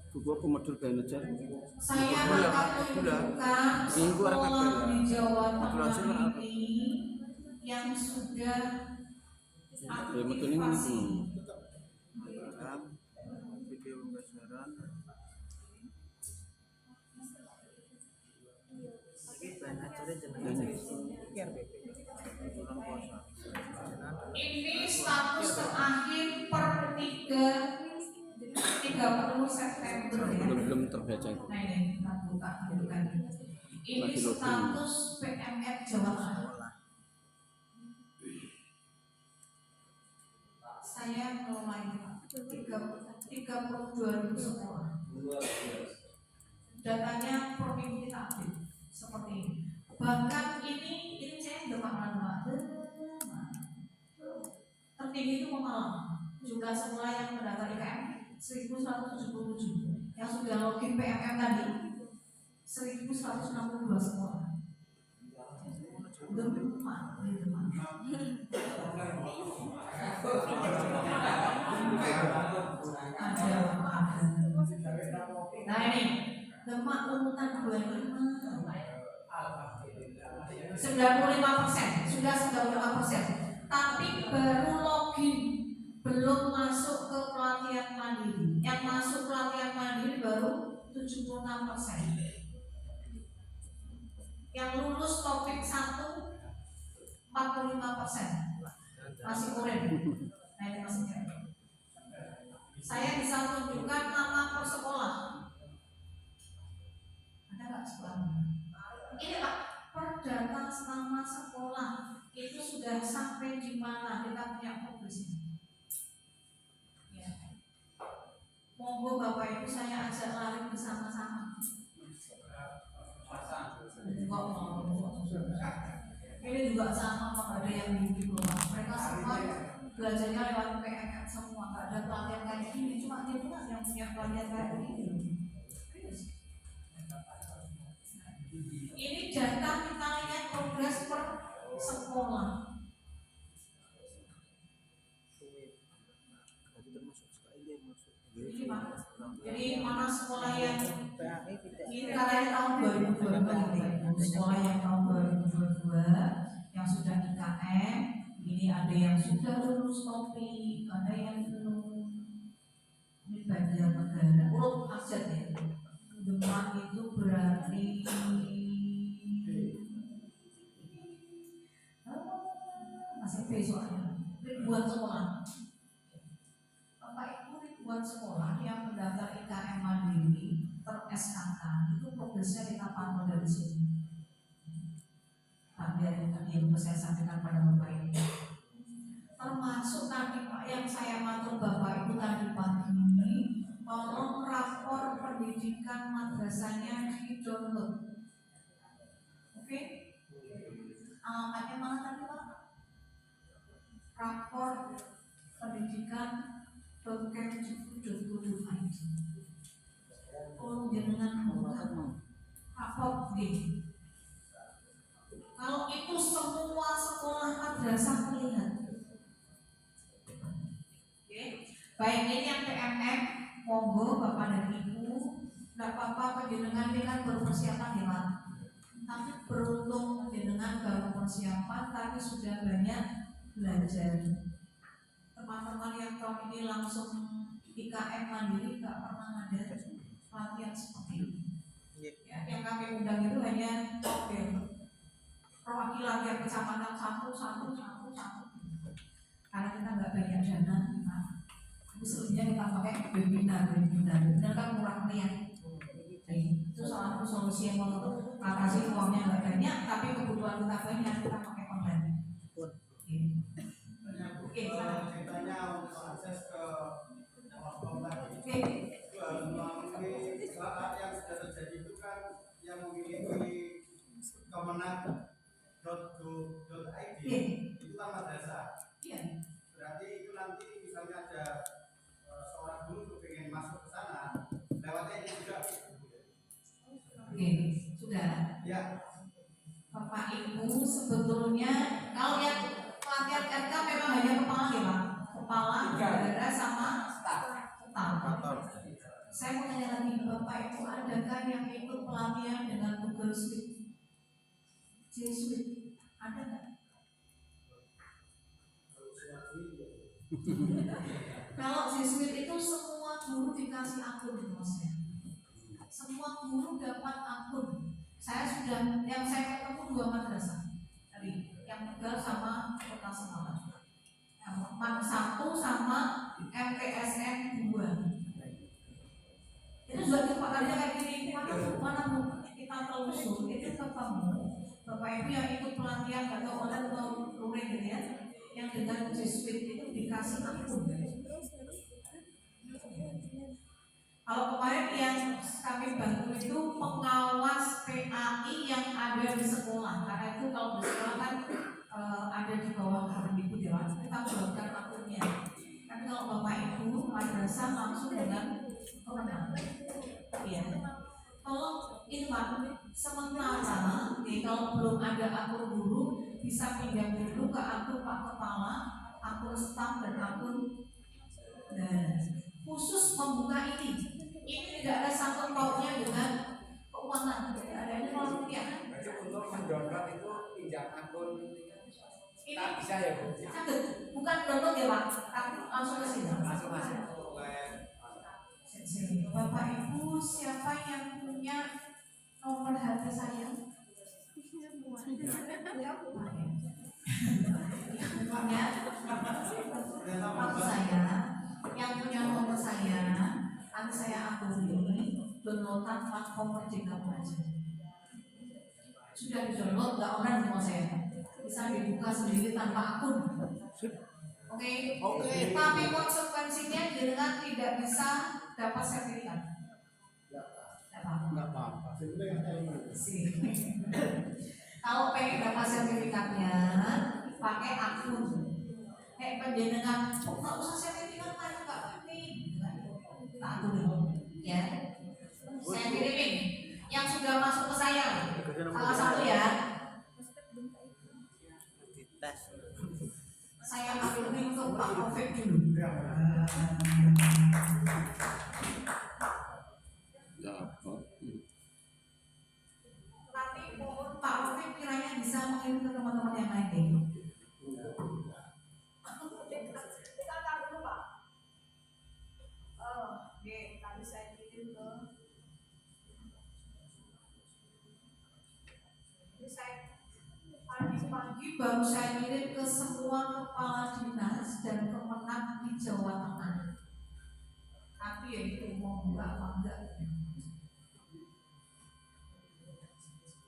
Speaker 4: Buku apa modul belajar?
Speaker 1: Saya akan menunjukkan sekolah di Jawa Tengah ini yang sudah
Speaker 4: Ya betul ini
Speaker 1: aktivasi.
Speaker 7: video pembelajaran ini bahan acaranya jenengan RPP bulan puasa
Speaker 1: Ini status terakhir per 30 September ya.
Speaker 4: belum terbaca.
Speaker 1: Nah ini kita buka bukan. Ini status PMF Jawa Tengah. Saya mulai 32.000 sekolah. Datanya per minggu kita update seperti ini. Bahkan ini saya sudah maklum tertinggi itu Pemalang. Jumlah sekolah yang mendaftar IPM 1.177. Yang sudah login PMM tadi 1.162 sekolah. Demak. Nah ini Demak urutan 25 95%, sudah 95%. Tapi baru login, belum masuk ke pelatihan mandiri. Yang masuk pelatihan mandiri baru 76%. Yang lulus topik 1 45%. masih kuren. Nah ini masih kuren. Saya bisa tunjukkan nama per sekolah. Ada nggak sekolahnya? Ini Pak, perdata nama sekolah itu sudah sampai di mana kita punya progresnya. Ya. Monggo Bapak Ibu saya ajak lari bersama-sama. Kok mau? Ini juga sama Pak, ada yang di diploma. Mereka semua belajarnya lewat PMM semua, nggak ada pelatihan kayak gini. Cuma dia pula yang punya pelatihan kayak begini. Ini data kita lihat progres per sekolah. Ini Pak. Jadi mana sekolah yang
Speaker 7: PAI tidak.
Speaker 1: ini karena tahun 2022, sekolah yang tahun 2022 yang sudah IKM, ini ada yang sudah lulus TOPI, ada yang belum. Ini bagian negara, urut aja ya. Depan itu berarti masih besoknya ribuan sekolah. Bapak Ibu, ribuan sekolah yang mendaftar IKM Mandiri ter-SKK itu progresnya kita pantau dari sini. Biar yang saya sampaikan pada Bapak Ibu. Termasuk tadi Pak yang saya matur Bapak Ibu tadi pagi ini, tolong rapor pendidikan madrasahnya di download. Oke? Alamatnya mana tadi Pak? Rapor pendidikan .kemdikbud.go.id. Tolong jangan buka rapor D. Kalau itu semua sekolah madrasah melihat. Oke. Baik, ini yang PMM, monggo Bapak dan Ibu, tidak apa-apa penjenengan dengan berpersiapan ya Pak. Tapi beruntung penjenengan baru persiapan, tapi sudah banyak belajar. Teman-teman yang tahun ini langsung IKM Mandiri nggak pernah ada pelatihan seperti ini. Ya, yang kami undang itu hanya perwakilan yang kecamatan satu. Karena kita nggak banyak dana, tapi sebenarnya kita pakai webinar kan murah meriah. Itu salah satu solusi yang mau atasi uangnya nggak banyak, tapi kebutuhan kita banyak, kita pakai online. Oke,
Speaker 2: Ceritanya untuk akses ke
Speaker 1: oke.
Speaker 2: itu harus melalui saat yang sudah terjadi itu kan yang memiliki kemenang.go.id itu kan madrasah.
Speaker 1: Iya.
Speaker 2: Berarti itu nanti misalnya ada seorang guru tuh pengen masuk ke sana, lewatnya ini juga.
Speaker 1: Oke, sudah.
Speaker 2: Ya.
Speaker 1: Bapak Ibu sebetulnya kalau yang pelatihan RK memang hanya kepala ya Pak, kepala daerah sama staf. Saya mau tanya lagi Bapak Ibu, adakah yang ikut pelatihan dengan Google Suite? G Suite ada nggak? Kalau G Suite itu semua guru dikasih akun di Mas. Semua guru dapat akun. Saya sudah, yang saya ketemu 2 madrasah tadi, yang Tegal sama Kota Semarang. Yang 1 sama MTSN 2. Itu juga Pak tadinya kayak gini, mana kita telusur itu ketemu Bapak Ibu yang ikut pelatihan atau online atau luring gitu ya, yang dengan G Suite itu dikasih akun. Kalau kemarin yang kami bantu itu pengawas PAI yang ada di sekolah, karena itu kalau di sekolah kan ada di bawah Kemdikbud ya, kita buatkan akunnya. Tapi kalau Bapak Ibu madrasah langsung dengan pemenang. Iya. Tolong ini Pak, sementara kalau belum ada akun guru bisa pinjam dulu ke akun Pak Kepala, akun staf dan akun khusus membuka ini. Ini tidak ada sangkut pautnya dengan keuangan, tidak ada ini kalau ya.
Speaker 6: Berarti untuk mendownload itu pinjam akun
Speaker 1: Ini
Speaker 6: bisa ya Bu?
Speaker 1: sakit, bukan download ya Pak, tapi langsung ke sini.
Speaker 6: Langsung masuk.
Speaker 1: Bapak Ibu, siapa yang punya nomor HP saya? Punya. akan saya akuni downloadan platform Merdeka Belajar. Sudah di-download, nggak online semua saya. Bisa dibuka sendiri tanpa akun. Oke. Tapi konsekuensinya dengan tidak bisa dapat sertifikat. Nggak apa-apa. Kalau pengen dapat sertifikatnya, pakai akun. Penjenengan, nggak usah sertifikat, mana nggak penting. Kita akun dulu, ya. Saya kirimin yang sudah masuk ke saya. Salah satu ya.
Speaker 7: Dites.
Speaker 1: Saya akuni ke Pak Taufik dulu. Tapi mohon Pak Taufik kiranya bisa mengirim ke teman-teman yang lain deh.
Speaker 5: Dikatakan dulu Pak. Oke, tadi saya kirim ke. Ini saya
Speaker 1: Pagi baru saya kirim ke semua kepala dinas dan kemenang di Jawa Tengah. Tapi ya itu mau enggak apa enggak.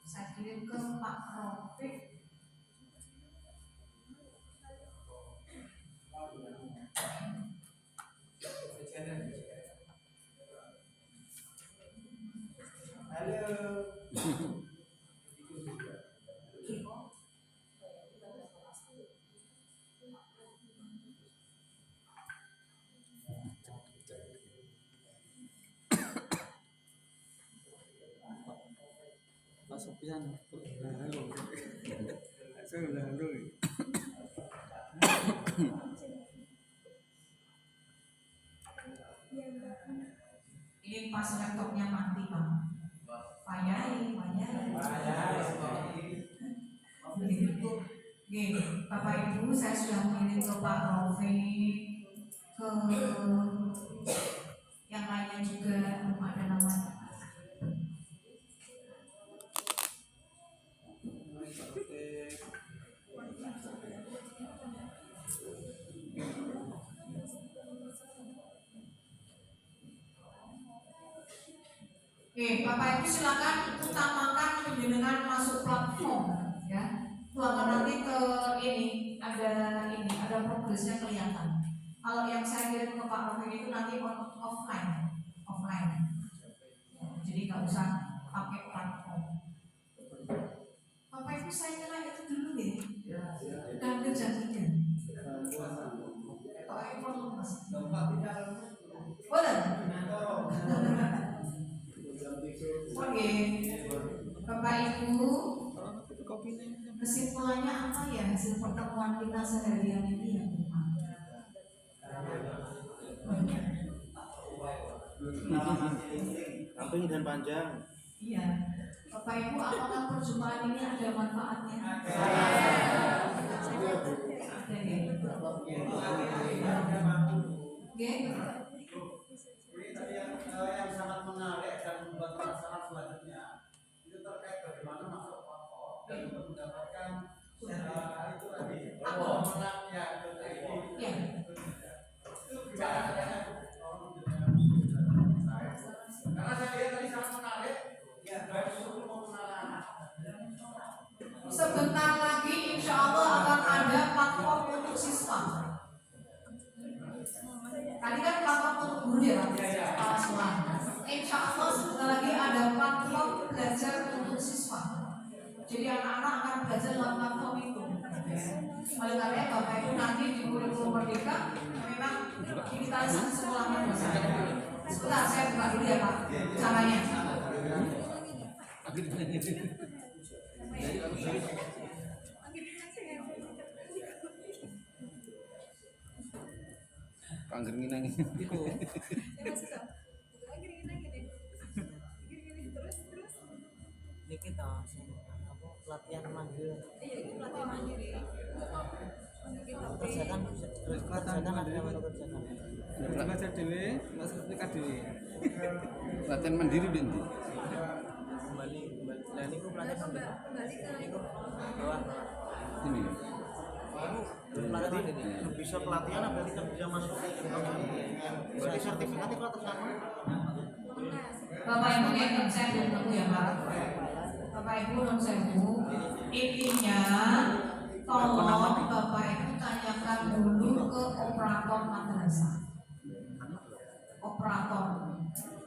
Speaker 1: Saya kirim ke Pak Taufik.
Speaker 7: Masuk pisan. Halo. Saya udah halo.
Speaker 1: Ini pas laptopnya mati Pak. Payai. Gini, Bapak Ibu, saya sudah mengirim ke Pak Taufik, ke yang lainnya juga, ada namanya. Oke, Bapak Ibu silakan utamakan penjenengan masuk platform, ya. Tuangkan nanti ke ada progresnya kelihatan. Kalau yang saya kirim ke Pak Taufik itu nanti offline. Jadi nggak usah pakai platform. Bapak Ibu saya kira itu dulu deh. Dan kejadian. Pak Ibu mas. Boleh. Oke, Bapak Ibu, kesimpulannya apa ya hasil pertemuan kita seharian ini ya?
Speaker 3: Ramping dan panjang.
Speaker 1: Iya, Bapak Ibu, apakah perjumpaan ini ada manfaatnya? Ada ya.
Speaker 2: Ini tadi yang sangat menarik dan membuat penasaran selanjutnya itu terkait bagaimana masuk platform dan untuk mendapatkan itu tadi menang ya ini.
Speaker 1: Ya.
Speaker 2: Itu gimana caranya? Karena saya lihat tadi sangat menarik. Ya, baik untuk mengenal.
Speaker 1: Sebentar lagi insya Allah akan ada platform untuk siswa. Tadi kan platform untuk guru ya Pak? Insya Allah sebentar lagi ada platform belajar untuk siswa. Jadi anak-anak akan belajar lewat platform itu. Oleh karena Bapak Ibu nanti di kurikulum Merdeka memang digitalisasi sekolahnya dosen. Sebentar saya buka dulu ya Pak caranya.
Speaker 4: Panggering nang
Speaker 5: terus
Speaker 7: Ini kita pelatihan mandiri.
Speaker 5: iya ini pelatihan mandiri.
Speaker 7: Kerjakan ada yang mau kerjakan.
Speaker 4: baca dhewe, maksudnya dhewe. Latihan mandiri dan
Speaker 7: Kembali. Nah ini pelatihan mandiri.
Speaker 5: Kembali ke
Speaker 7: Bawah.
Speaker 4: ini.
Speaker 7: Kamu Berarti
Speaker 3: bisa pelatihan apa kita bisa masuk berarti sertifikat itu atas nama
Speaker 1: Bapak Ibu yang saya belum tahu ya Pak. Bapak Ibu non sewu, intinya tolong Bapak Ibu tanyakan dulu ke operator madrasah, operator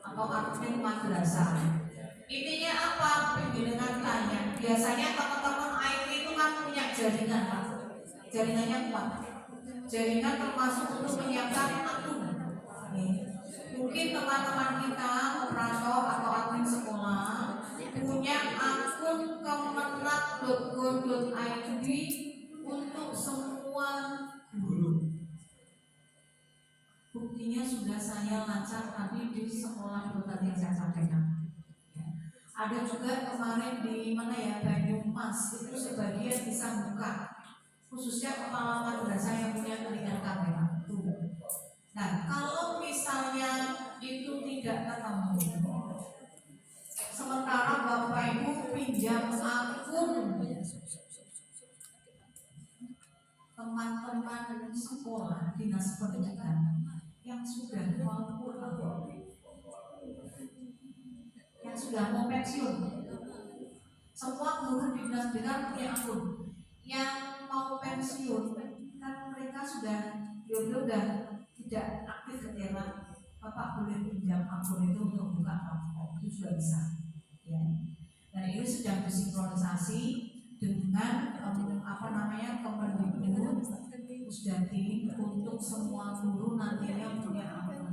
Speaker 1: atau admin madrasah. Intinya apa? Penjenengan tanya. Biasanya teman-teman IT itu kan punya jaringan Pak. Jaringannya kuat. Jaringan termasuk untuk menyiapkan akun. Mungkin teman-teman kita operator atau admin sekolah punya akun kemenat.go.id untuk semua guru. Buktinya sudah saya lacak tadi di sekolah tadi yang saya sampaikan. Ada juga kemarin di mana ya, Banyumas itu sebagian bisa buka, khususnya kepala madrasah yang punya jaringan kamera. Nah, kalau misalnya itu tidak ketemu, sementara Bapak Ibu pinjam akun teman-teman sekolah dinas pendidikan yang sudah mau pensiun, semua guru di dinas pendidikan punya akun. Yang mau pensiun kan mereka sudah tidak aktif ketika Bapak boleh pinjam akun itu untuk buka akun, itu juga bisa ya. Dan ini sedang disinkronisasi dengan Kemendikbud Pusdati untuk semua guru nantinya punya akun.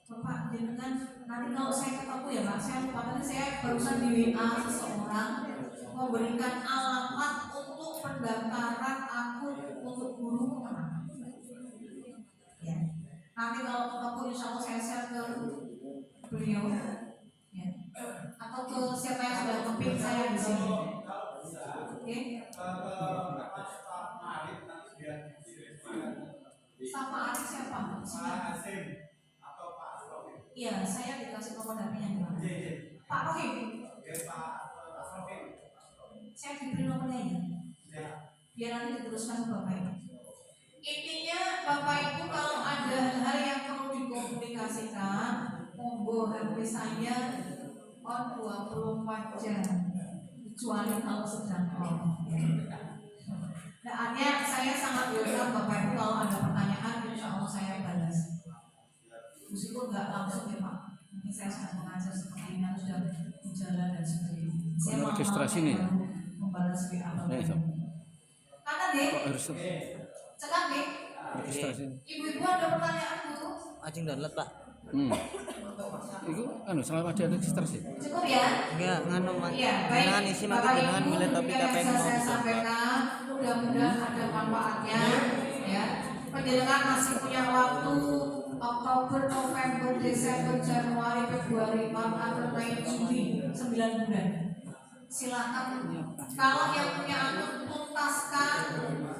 Speaker 1: Bapak dengan nanti kalau saya ketemu ya Pak, saya lupa tadi saya barusan di WA seseorang memberikan alamat untuk pendaftaran akun untuk guru kemana. Ya. Nanti kalau ketemu insya Allah saya share ke beliau ya. Atau ke siapa yang sudah keping saya di sini. Oke. Sama Arif siapa? Iya, saya dikasih nomor HP-nya Pak Rohim. Saya diberi nomornya ya. Biar nanti diteruskan ke Bapak Ibu. Intinya Bapak Ibu kalau ada hal yang perlu dikomunikasikan, monggo HP saya on 24 jam, kecuali kalau sedang on. Nah, artinya saya sangat welcome Bapak Ibu kalau ada pertanyaan, insya Allah saya balas. Meskipun nggak langsung ya Pak, mungkin saya sedang mengajar seperti ini, sudah berjalan dan sebagainya. Saya mau
Speaker 4: registrasi nih.
Speaker 1: Membalas WA Bapak
Speaker 4: Iya,
Speaker 1: Ibu. Karena deh,
Speaker 4: harus
Speaker 1: cekap deh.
Speaker 4: registrasi.
Speaker 1: Ibu-ibu ada pertanyaan dulu?
Speaker 7: Ajeng download Pak.
Speaker 4: Itu selama dia registrasi.
Speaker 1: Cukup ya?
Speaker 7: Enggak nganu Mas.
Speaker 1: Iya, baik.
Speaker 7: Jangan isi mati
Speaker 1: Bapak
Speaker 7: dengan
Speaker 1: Ibu,
Speaker 7: milih topik apa yang
Speaker 1: bisa
Speaker 7: mau
Speaker 1: saya
Speaker 7: disampaikan.
Speaker 1: sampaikan. Mudah-mudahan ada manfaatnya. Ya, penjenengan masih punya waktu Oktober, November, Desember, Januari, Februari, Maret, April, Mei, Juni, 9 bulan. Silakan. Kalau yang punya akun tuntaskan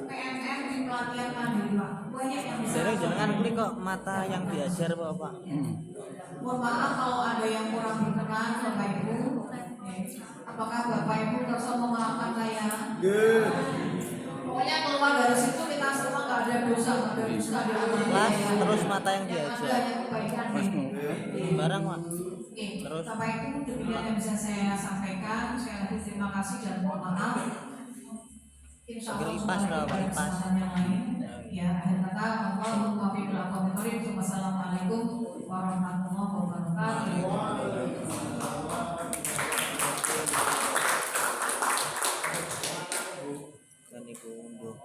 Speaker 1: PNM di pelatihan mandiri Pak. Banyak yang bisa.
Speaker 7: Jadi jangan beli kok mata yang diajar Bapak.
Speaker 1: Mohon maaf kalau ada yang kurang berkenan Bapak Ibu. Apakah Bapak Ibu terus memaafkan saya? Pokoknya keluar dari situ kita semua nggak ada dosa, nggak ada dusta di antara
Speaker 7: Kelas
Speaker 1: kita.
Speaker 7: terus mata yang diajar.
Speaker 1: Ada kebaikan
Speaker 7: Barang Pak.
Speaker 1: Oke,
Speaker 7: Terus.
Speaker 1: Bapak Ibu demikian yang bisa saya sampaikan. Sekali lagi terima kasih dan mohon maaf. Insya Allah
Speaker 7: Ipas lah, Pak, ipas.
Speaker 1: kesempatan yang lain. Ya, akhir kata, wassalamualaikum warahmatullahi wabarakatuh.
Speaker 7: Dan ibu unduh.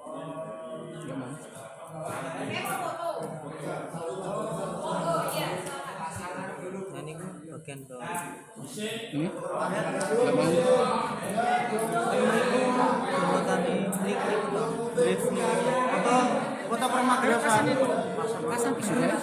Speaker 7: Dan ibu bagian bawah.
Speaker 4: Ini
Speaker 7: Kemudian klik brief
Speaker 3: foto per madrasah
Speaker 4: pasang sudah.